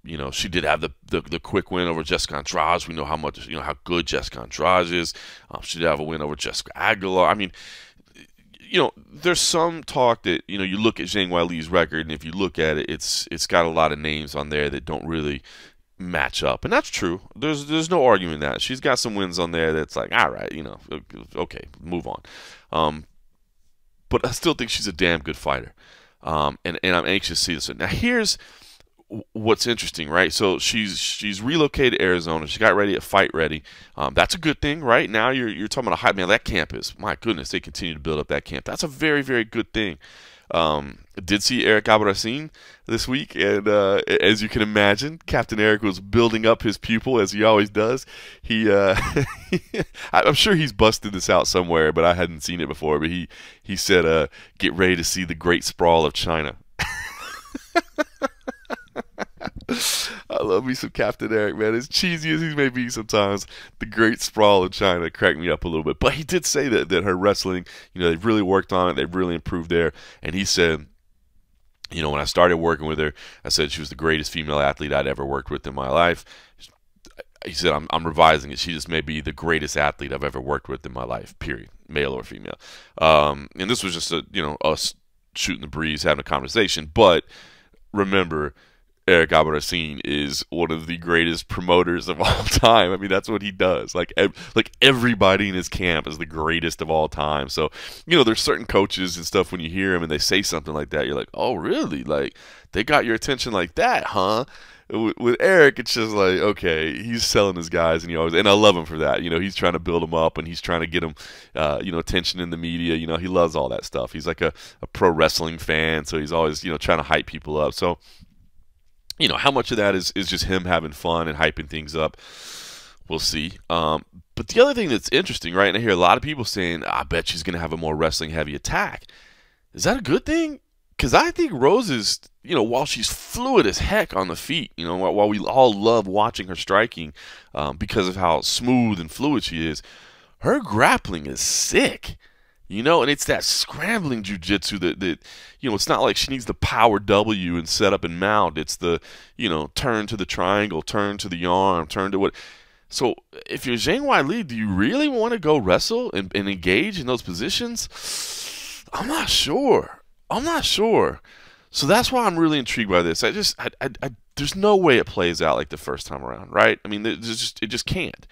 You know, she did have the quick win over Jessica Andrade. We know how much, you know, how good Jessica Andrade is. She did have a win over Jessica Aguilar. I mean, you know, there's some talk that, you know, you look at Zhang Weili's record, and if you look at it, it's got a lot of names on there that don't really match up, and that's true. There's no arguing that she's got some wins on there that's like, all right, you know, okay, move on. But I still think she's a damn good fighter, and I'm anxious to see this. Now here's what's interesting, right? So she's relocated to Arizona. She got ready at Fight Ready. That's a good thing, right? Now you're talking about a hype man. That camp is, my goodness, they continue to build up that camp. That's a very, very good thing. Did see Eric Albarracin this week, and as you can imagine, Captain Eric was building up his pupil as he always does. He, I'm sure he's busted this out somewhere, but I hadn't seen it before. But he said, "Get ready to see the great sprawl of China." I love me some Captain Eric, man. As cheesy as he may be sometimes, the great sprawl of China cracked me up a little bit. But he did say that her wrestling, you know, they've really worked on it. They've really improved there. And he said, you know, when I started working with her, I said she was the greatest female athlete I'd ever worked with in my life. He said, I'm revising it. She just may be the greatest athlete I've ever worked with in my life, period, male or female. And this was just, us shooting the breeze, having a conversation. But remember, Eric Albarracin is one of the greatest promoters of all time. I mean, that's what he does. Like everybody in his camp is the greatest of all time. So, you know, there's certain coaches and stuff, when you hear them and they say something like that, you're like, oh, really? Like, they got your attention like that, huh? With Eric, it's just like, okay, he's selling his guys, and and I love him for that. You know, he's trying to build them up, and he's trying to get them, attention in the media. You know, he loves all that stuff. He's like a pro wrestling fan, so he's always, trying to hype people up. So, you know, how much of that is just him having fun and hyping things up, we'll see. But the other thing that's interesting, right, and I hear a lot of people saying, I bet she's going to have a more wrestling-heavy attack. Is that a good thing? Because I think Rose is, while she's fluid as heck on the feet, while we all love watching her striking because of how smooth and fluid she is, her grappling is sick. And it's that scrambling jiu-jitsu that it's not like she needs the power W and set up and mount. It's the, turn to the triangle, turn to the arm, turn to what. So if you're Zhang Weili, do you really want to go wrestle and engage in those positions? I'm not sure. So that's why I'm really intrigued by this. There's no way it plays out like the first time around, right? I mean, it just can't.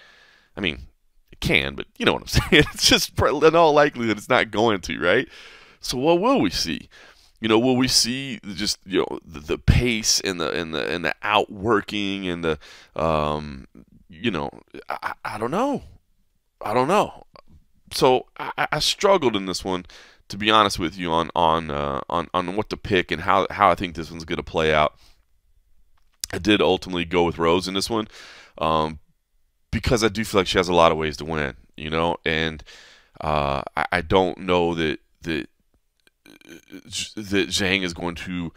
I mean, can, but you know what I'm saying. It's just in all likelihood it's not going to, right? So what will we see? Will we see just the pace and the outworking and the I don't know. So I struggled in this one, to be honest with you, on what to pick and how I think this one's going to play out. I did ultimately go with Rose in this one. Because I do feel like she has a lot of ways to win, and I don't know that Zhang is going to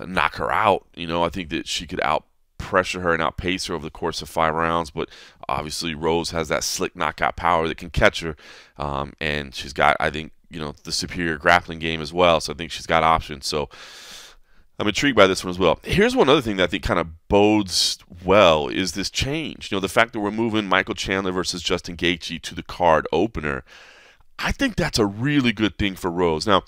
knock her out. I think that she could out-pressure her and outpace her over the course of 5 rounds, but obviously Rose has that slick knockout power that can catch her, and she's got, I think, the superior grappling game as well, so I think she's got options. So I'm intrigued by this one as well. Here's one other thing that I think kind of bodes well is this change. The fact that we're moving Michael Chandler versus Justin Gaethje to the card opener. I think that's a really good thing for Rose. Now,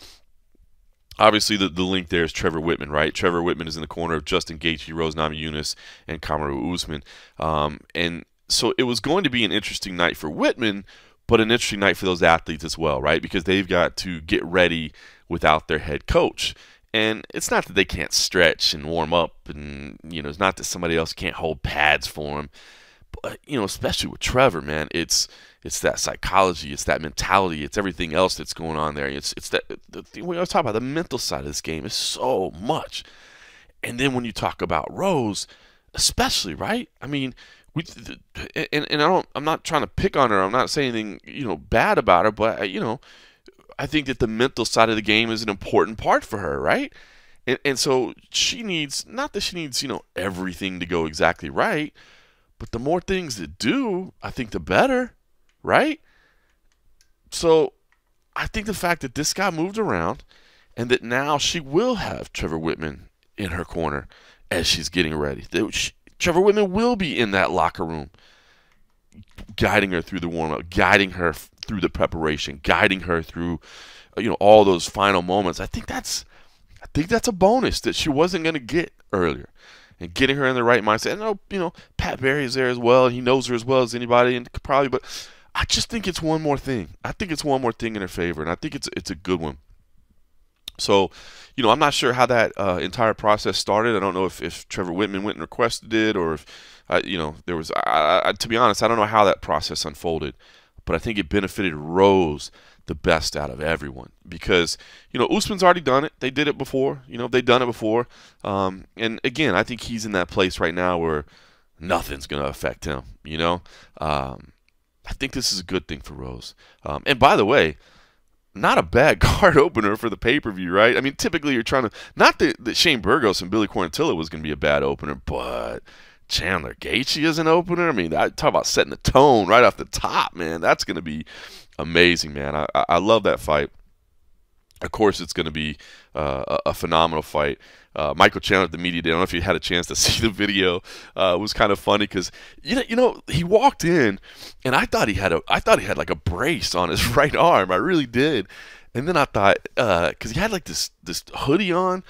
obviously the link there is Trevor Whitman, right? Trevor Whitman is in the corner of Justin Gaethje, Rose Namajunas, and Kamaru Usman. And so it was going to be an interesting night for Whitman, but an interesting night for those athletes as well, right? Because they've got to get ready without their head coach. And it's not that they can't stretch and warm up, and, you know, it's not that somebody else can't hold pads for them. But, you know, especially with Trevor, man, it's that psychology, it's that mentality, it's everything else that's going on there. It's that we always talk about the mental side of this game is so much. And then when you talk about Rose, especially, right? I mean, I'm not trying to pick on her. I'm not saying anything, you know, bad about her, but, you know, I think that the mental side of the game is an important part for her, right? And so she needs, not that she needs, you know, everything to go exactly right, but the more things that do, I think the better, right? So I think the fact that this got moved around and that now she will have Trevor Whitman in her corner as she's getting ready. Trevor Whitman will be in that locker room guiding her through the warm-up, guiding her through the preparation, guiding her through, you know, all those final moments. I think that's a bonus that she wasn't going to get earlier, and getting her in the right mindset. And, you know, Pat Barry is there as well. He knows her as well as anybody, and probably. But I just think it's one more thing. I think it's one more thing in her favor, and I think it's a good one. So, you know, I'm not sure how that entire process started. I don't know if Trevor Whitman went and requested it, or if, you know, there was. To be honest, I don't know how that process unfolded, but I think it benefited Rose the best out of everyone, because, you know, Usman's already done it. They did it before. You know, they've done it before. And again, I think he's in that place right now where nothing's going to affect him. You know, I think this is a good thing for Rose. And by the way, not a bad card opener for the pay-per-view, right? I mean, typically you're trying to, not that Shane Burgos and Billy Quarantillo was going to be a bad opener, but Chandler Gaethje as an opener, I mean, I talk about setting the tone right off the top, man. That's going to be amazing, man. I love that fight. Of course, it's going to be a phenomenal fight. Michael Chandler at the media day, I don't know if you had a chance to see the video. It was kind of funny because you know he walked in, and I thought he had like a brace on his right arm. I really did. And then I thought, because he had like this hoodie on,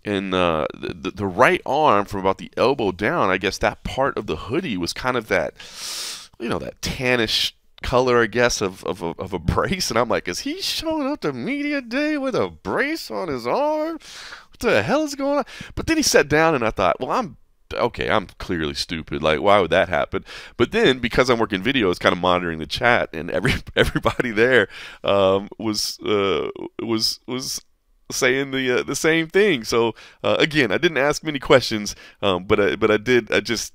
and the right arm from about the elbow down, I guess that part of the hoodie was kind of that, you know, that tannish color, I guess, of a brace. And I'm like, is he showing up to media day with a brace on his arm? What the hell is going on? But then he sat down, and I thought, well, I'm clearly stupid. Like, why would that happen? But then, because I'm working video, I was kind of monitoring the chat, and everybody there was saying the same thing. So again, I didn't ask many questions, but I did. I just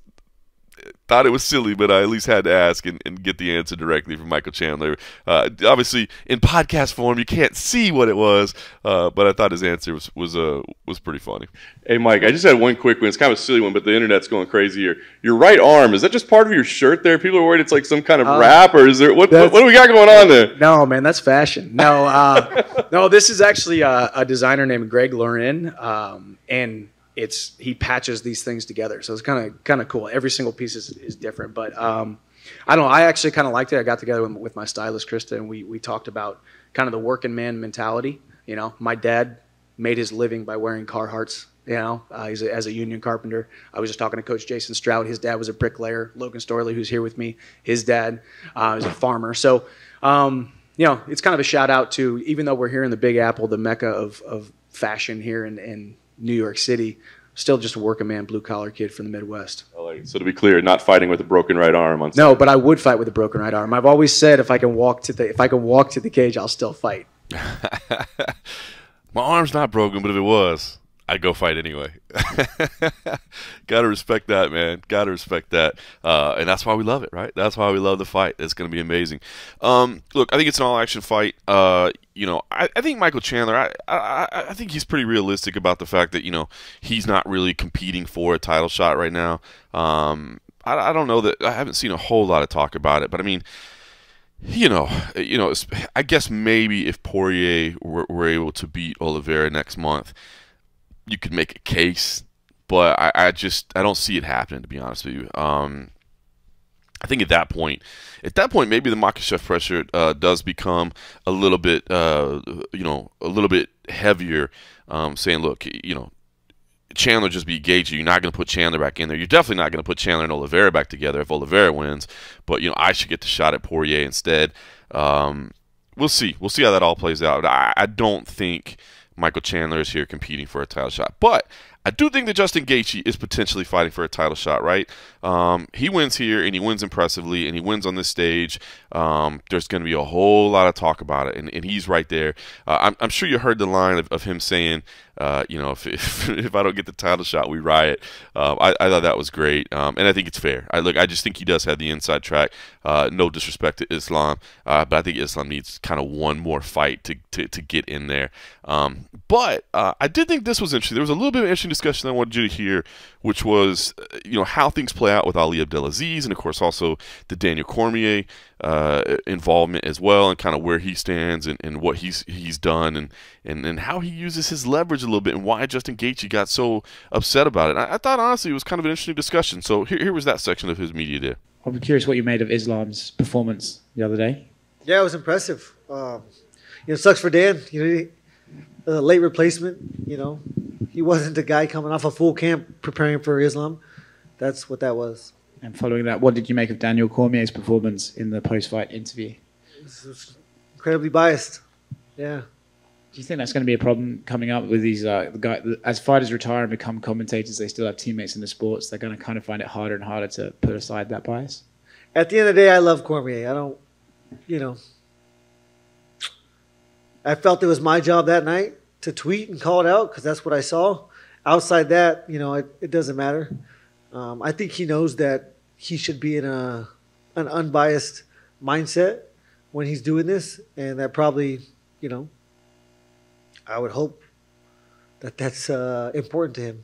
thought it was silly, but I at least had to ask and get the answer directly from Michael Chandler. Obviously, in podcast form, you can't see what it was, but I thought his answer was pretty funny. Hey, Mike, I just had one quick one. It's kind of a silly one, but the internet's going crazy here. Your right arm, is that just part of your shirt there? People are worried it's like some kind of wrap, or is there what do we got going on there? No, man, that's fashion. No, no, this is actually a designer named Greg Loren, and he patches these things together, so it's kind of cool. Every single piece is different, but I don't know. I actually kind of liked it. I got together with my stylist Krista, and we talked about kind of the working man mentality. You know, my dad made his living by wearing Carhartts. You know, as a union carpenter. I was just talking to Coach Jason Stroud. His dad was a bricklayer. Logan Storley, who's here with me, his dad is a farmer. So, you know, it's kind of a shout out to, even though we're here in the Big Apple, the mecca of fashion here in New York City, still just a working man, blue collar kid from the Midwest. So to be clear, not fighting with a broken right arm on. No, but I would fight with a broken right arm. I've always said if I can walk to the cage, I'll still fight. My arm's not broken, but if it was, I'd go fight anyway. Gotta respect that, man. Gotta respect that. And that's why we love it, right? That's why we love the fight. It's going to be amazing. Look, I think it's an all-action fight. You know, I think Michael Chandler, I think he's pretty realistic about the fact that, you know, he's not really competing for a title shot right now. I don't know that, I haven't seen a whole lot of talk about it, but I mean, you know, I guess maybe if Poirier were able to beat Oliveira next month, you could make a case, but I don't see it happening, to be honest with you. I think at that point, maybe the Makhachev pressure does become a little bit, you know, a little bit heavier, saying, look, you know, Chandler just beat Gaethje. You're not going to put Chandler back in there. You're definitely not going to put Chandler and Oliveira back together if Oliveira wins. But, you know, I should get the shot at Poirier instead. We'll see. We'll see how that all plays out. I don't think Michael Chandler is here competing for a title shot, but I do think that Justin Gaethje is potentially fighting for a title shot, right? He wins here, and he wins impressively, and he wins on this stage. There's going to be a whole lot of talk about it, and he's right there. I'm sure you heard the line of him saying, if I don't get the title shot, we riot. I thought that was great, and I think it's fair. I just think he does have the inside track. No disrespect to Islam, but I think Islam needs kind of one more fight to get in there. But I did think this was interesting. There was a little bit of interesting discussion I wanted you to hear, which was how things play out with Ali Abdelaziz, and of course also the Daniel Cormier involvement as well, and kind of where he stands and what he's done and how he uses his leverage a little bit, and why Justin Gaethje got so upset about it. I thought honestly it was kind of an interesting discussion. So here was that section of his media day. I'm curious what you made of Islam's performance the other day. Yeah, it was impressive. It sucks for Dan. Late replacement. He wasn't the guy coming off a full camp preparing for Islam. That's what that was. And following that, what did you make of Daniel Cormier's performance in the post-fight interview? It was incredibly biased. Yeah. Do you think that's going to be a problem coming up with these guys? As fighters retire and become commentators, they still have teammates in the sports. They're going to kind of find it harder and harder to put aside that bias. At the end of the day, I love Cormier. I don't, I felt it was my job that night to tweet and call it out because that's what I saw. Outside that, it doesn't matter. I think he knows that he should be in an unbiased mindset when he's doing this, and that probably, I would hope that that's important to him.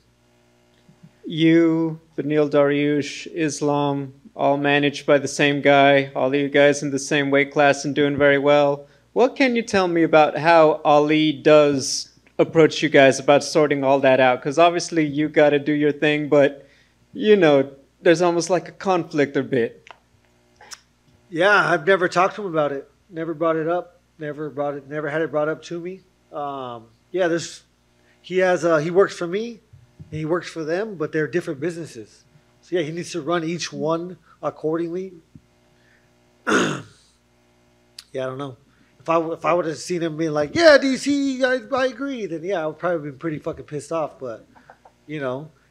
You, Beneil Dariush, Islam, all managed by the same guy, all of you guys in the same weight class and doing very well. What can you tell me about how Ali does approach you guys about sorting all that out? Because obviously you got to do your thing, but, there's almost like a conflict a bit. Yeah, I've never talked to him about it. Never brought it up. Never had it brought up to me. He works for me and he works for them, but they're different businesses. So yeah, he needs to run each one accordingly. I don't know. If I would have seen him being like, yeah, DC, I agree, then yeah, I would probably have been pretty fucking pissed off. But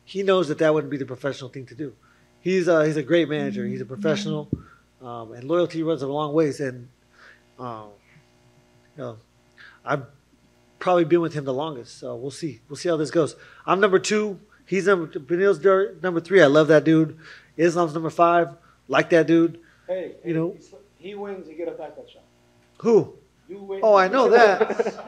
he knows that wouldn't be the professional thing to do. He's a great manager. He's a professional, and loyalty runs a long ways. And I've probably been with him the longest, so we'll see. We'll see how this goes. I'm number 2. He's Beneil's number 3. I love that dude. Islam's number 5. Like that dude. Hey, he wins, you get a title shot. Who? You win. Oh, I know that.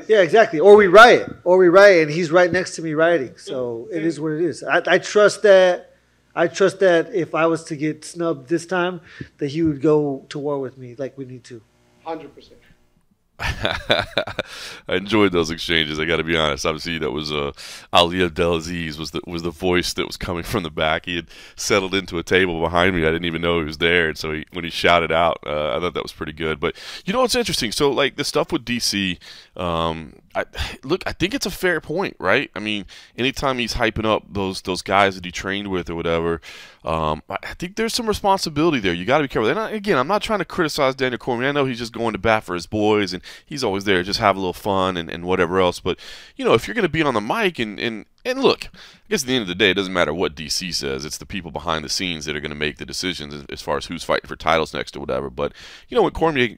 Yeah, exactly. Or we riot, and he's right next to me rioting. So it is what it is. I trust that. I trust that if I was to get snubbed this time, that he would go to war with me like we need to. 100%. I enjoyed those exchanges. I got to be honest. Obviously, that was Ali Abdelaziz was the voice that was coming from the back. He had settled into a table behind me. I didn't even know he was there, and so when he shouted out, I thought that was pretty good. But it's interesting. So like the stuff with DC, I think it's a fair point, right? I mean, anytime he's hyping up those guys that he trained with or whatever, I think there's some responsibility there. You got to be careful. And again, I'm not trying to criticize Daniel Cormier. I know he's just going to bat for his boys, and he's always there to just have a little fun and whatever else. But, if you're going to be on the mic and look, I guess at the end of the day, it doesn't matter what DC says. It's the people behind the scenes that are going to make the decisions as far as who's fighting for titles next or whatever. But, when Cormier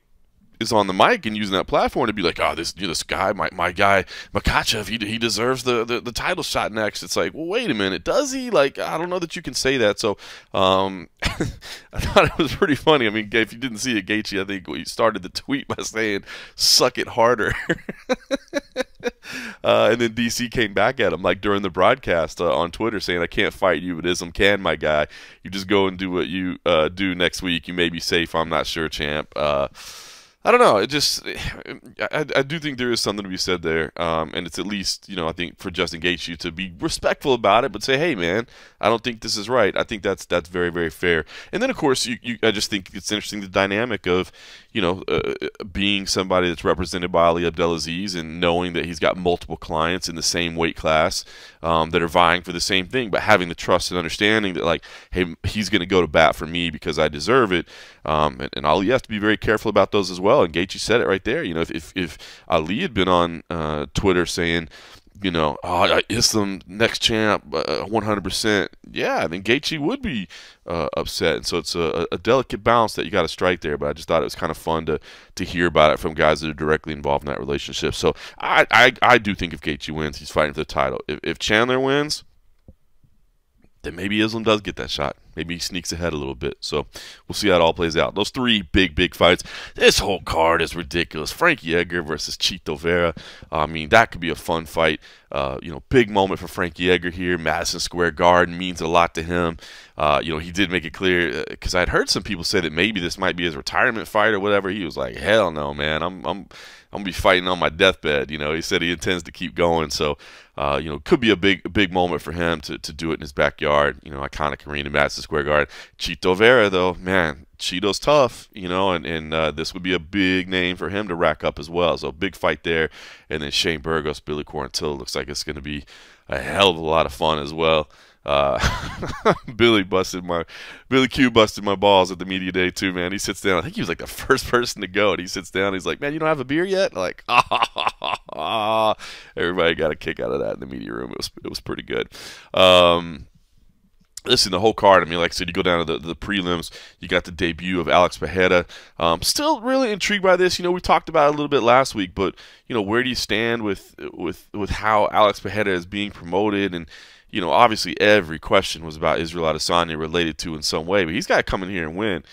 is on the mic and using that platform to be like, this guy, my guy Makhachev, he deserves the title shot next. It's like, well, wait a minute, does he? Like, I don't know that you can say that. So I thought it was pretty funny. I mean, if you didn't see it, Gaethje, I think he started the tweet by saying, "Suck it harder." And then DC came back at him like during the broadcast on Twitter saying, "I can't fight you, but Islam can, my guy. You just go and do what you do next week. You may be safe. I'm not sure, champ." I don't know. It just, I do think there is something to be said there, and it's at least, I think for Justin Gaethje to be respectful about it, but say, hey man, I don't think this is right. I think that's very, very fair. And then of course, I just think it's interesting the dynamic of, being somebody that's represented by Ali Abdelaziz and knowing that he's got multiple clients in the same weight class that are vying for the same thing, but having the trust and understanding that, like, hey, he's going to go to bat for me because I deserve it. And Ali has to be very careful about those as well. And Gaethje said it right there. If Ali had been on Twitter saying, Islam next champ, 100%. Yeah, I mean Gaethje would be upset, and so it's a delicate balance that you got to strike there. But I just thought it was kind of fun to hear about it from guys that are directly involved in that relationship. So I do think if Gaethje wins, he's fighting for the title. If Chandler wins, then maybe Islam does get that shot. Maybe he sneaks ahead a little bit. So we'll see how it all plays out. Those three big fights. This whole card is ridiculous. Frankie Edgar versus Chito Vera. I mean, that could be a fun fight. Big moment for Frankie Edgar here. Madison Square Garden means a lot to him. He did make it clear, because I'd heard some people say that maybe this might be his retirement fight or whatever. He was like, hell no, man. I'm gonna be fighting on my deathbed. He said he intends to keep going. So, could be a big moment for him to do it in his backyard. Iconic arena, Madison Square Garden. Chito Vera, though, man, Chito's tough. And this would be a big name for him to rack up as well. So big fight there. And then Shane Burgos, Billy Quarantillo, looks like it's gonna be a hell of a lot of fun as well. Billy Q busted my balls at the media day too, man. He sits down. I think he was like the first person to go, and he sits down. He's like, "Man, you don't have a beer yet?" Like, everybody got a kick out of that in the media room. It was pretty good. Listen, the whole card, I mean, like I said, you go down to the prelims, you got the debut of Alex Pereira. Still really intrigued by this. We talked about it a little bit last week, but, where do you stand with how Alex Pereira is being promoted? And, obviously every question was about Israel Adesanya related to in some way, but he's got to come in here and win.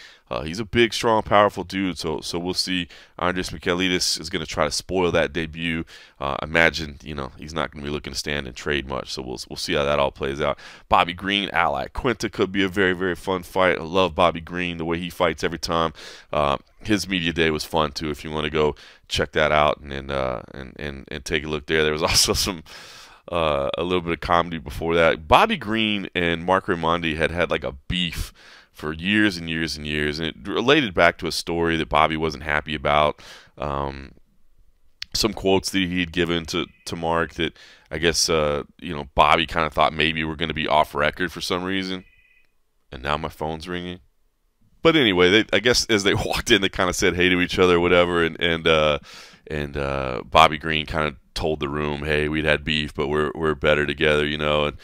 He's a big, strong, powerful dude, so we'll see. Andres Michailidis is going to try to spoil that debut. Imagine, he's not going to be looking to stand and trade much, so we'll see how that all plays out. Bobby Green, Ally Quinta could be a very, very fun fight. I love Bobby Green, the way he fights every time. His media day was fun too. If you want to go check that out and take a look there. There was also some a little bit of comedy before that. Bobby Green and Mark Raimondi had like a beef for years and years and years, and it related back to a story that Bobby wasn't happy about. Some quotes that he had given to Mark that I guess Bobby kind of thought maybe we're going to be off record for some reason, and now my phone's ringing. But anyway, I guess as they walked in, they kind of said hey to each other or whatever, and Bobby Green kind of told the room, hey, we'd had beef, but we're better together, and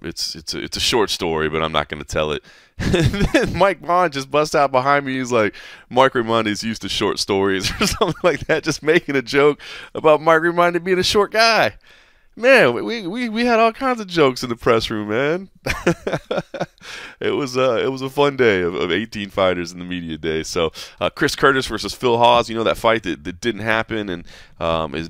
it's a short story, but I'm not going to tell it. And then Mike Vaughn just busts out behind me. He's like, Mark Raimondi's used to short stories or something like that, just making a joke about Mark Raimondi being a short guy. Man, we had all kinds of jokes in the press room, man. It was a fun day of 18 fighters in the media day. So Chris Curtis versus Phil Hawes, that fight that didn't happen and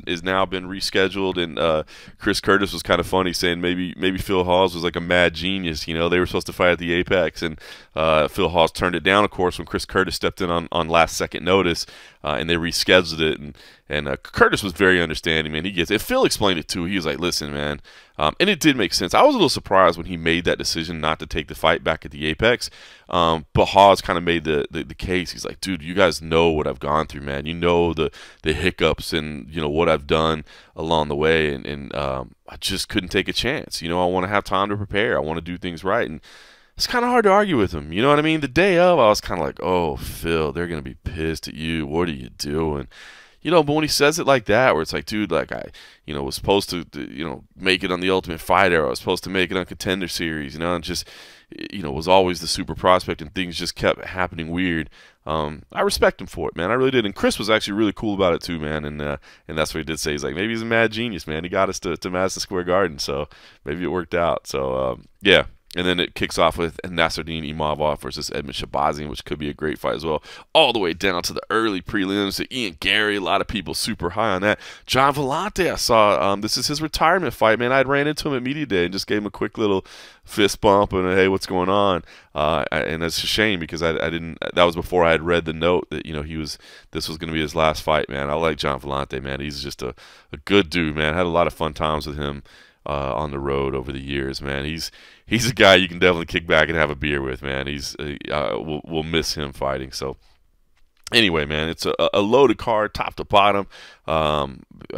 is now been rescheduled. And Chris Curtis was kind of funny, saying maybe Phil Hawes was like a mad genius. They were supposed to fight at the Apex, and Phil Hawes turned it down, of course, when Chris Curtis stepped in on last second notice, and they rescheduled it. And Curtis was very understanding, man. He gets it. Phil explained it too. He was like, listen, man. And it did make sense. I was a little surprised when he made that decision not to take the fight back at the Apex. But Hawes kind of made the case. He's like, dude, you guys know what I've gone through, man. You know the hiccups and, what I've done along the way. And I just couldn't take a chance. I want to have time to prepare. I want to do things right. And it's kind of hard to argue with him. You know what I mean? The day of, I was kind of like, oh, Phil, they're going to be pissed at you. What are you doing? But when he says it like that, where it's like, dude, like I, was supposed to, make it on the Ultimate Fighter. I was supposed to make it on Contender Series, and just, was always the super prospect, and things just kept happening weird. I respect him for it, man. I really did. And Chris was actually really cool about it too, man. And that's what he did say. He's like, maybe he's a mad genius, man. He got us to Madison Square Garden, so maybe it worked out. So yeah. And then it kicks off with Nasruddin Imavov versus Edmen Shahbazyan, which could be a great fight as well. All the way down to the early prelims to Ian Gary. A lot of people super high on that. John Vellante, I saw. This is his retirement fight, man. I ran into him at Media Day and just gave him a quick little fist bump and, hey, what's going on? And it's a shame because I didn't. That was before I had read the note that, you know, this was going to be his last fight, man. I like John Vellante, man. He's just a good dude, man. I had a lot of fun times with him on the road over the years, man. He's a guy you can definitely kick back and have a beer with, man. We'll miss him fighting. So anyway, man, it's a loaded card, top to bottom. I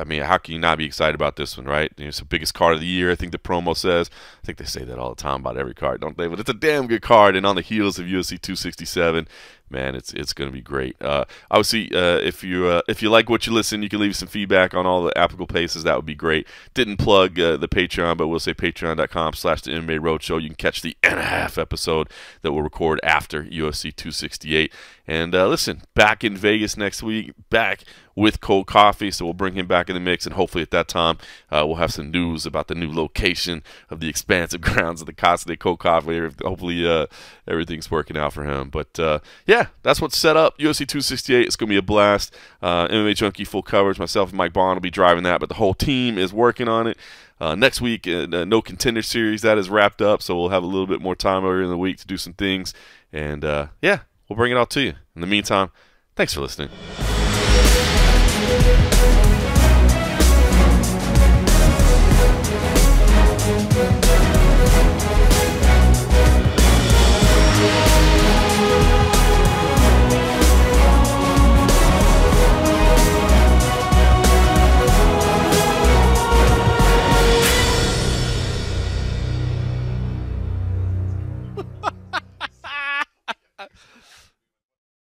mean, how can you not be excited about this one, right? It's the biggest card of the year, I think the promo says. I think they say that all the time about every card, don't they? But it's a damn good card, and on the heels of UFC 267, man, it's going to be great. Obviously, if you like what you listen, you can leave some feedback on all the applicable places. That would be great. Didn't plug the Patreon, but we'll say patreon.com/the MMA Roadshow. You can catch the and-a-half episode that we'll record after UFC 268. And listen, back in Vegas next week, back with Cold Coffee, so we'll bring him back in the mix, and hopefully at that time we'll have some news about the new location of the expansive grounds of the Casa de Cold Coffee. Hopefully everything's working out for him. But yeah, that's what's set up. UFC 268, it's going to be a blast. MMA Junkie full coverage. Myself and Mike Bond will be driving that, but the whole team is working on it. Next week, No Contender Series, that is wrapped up, so we'll have a little bit more time earlier in the week to do some things. And yeah, we'll bring it all to you. In the meantime, thanks for listening.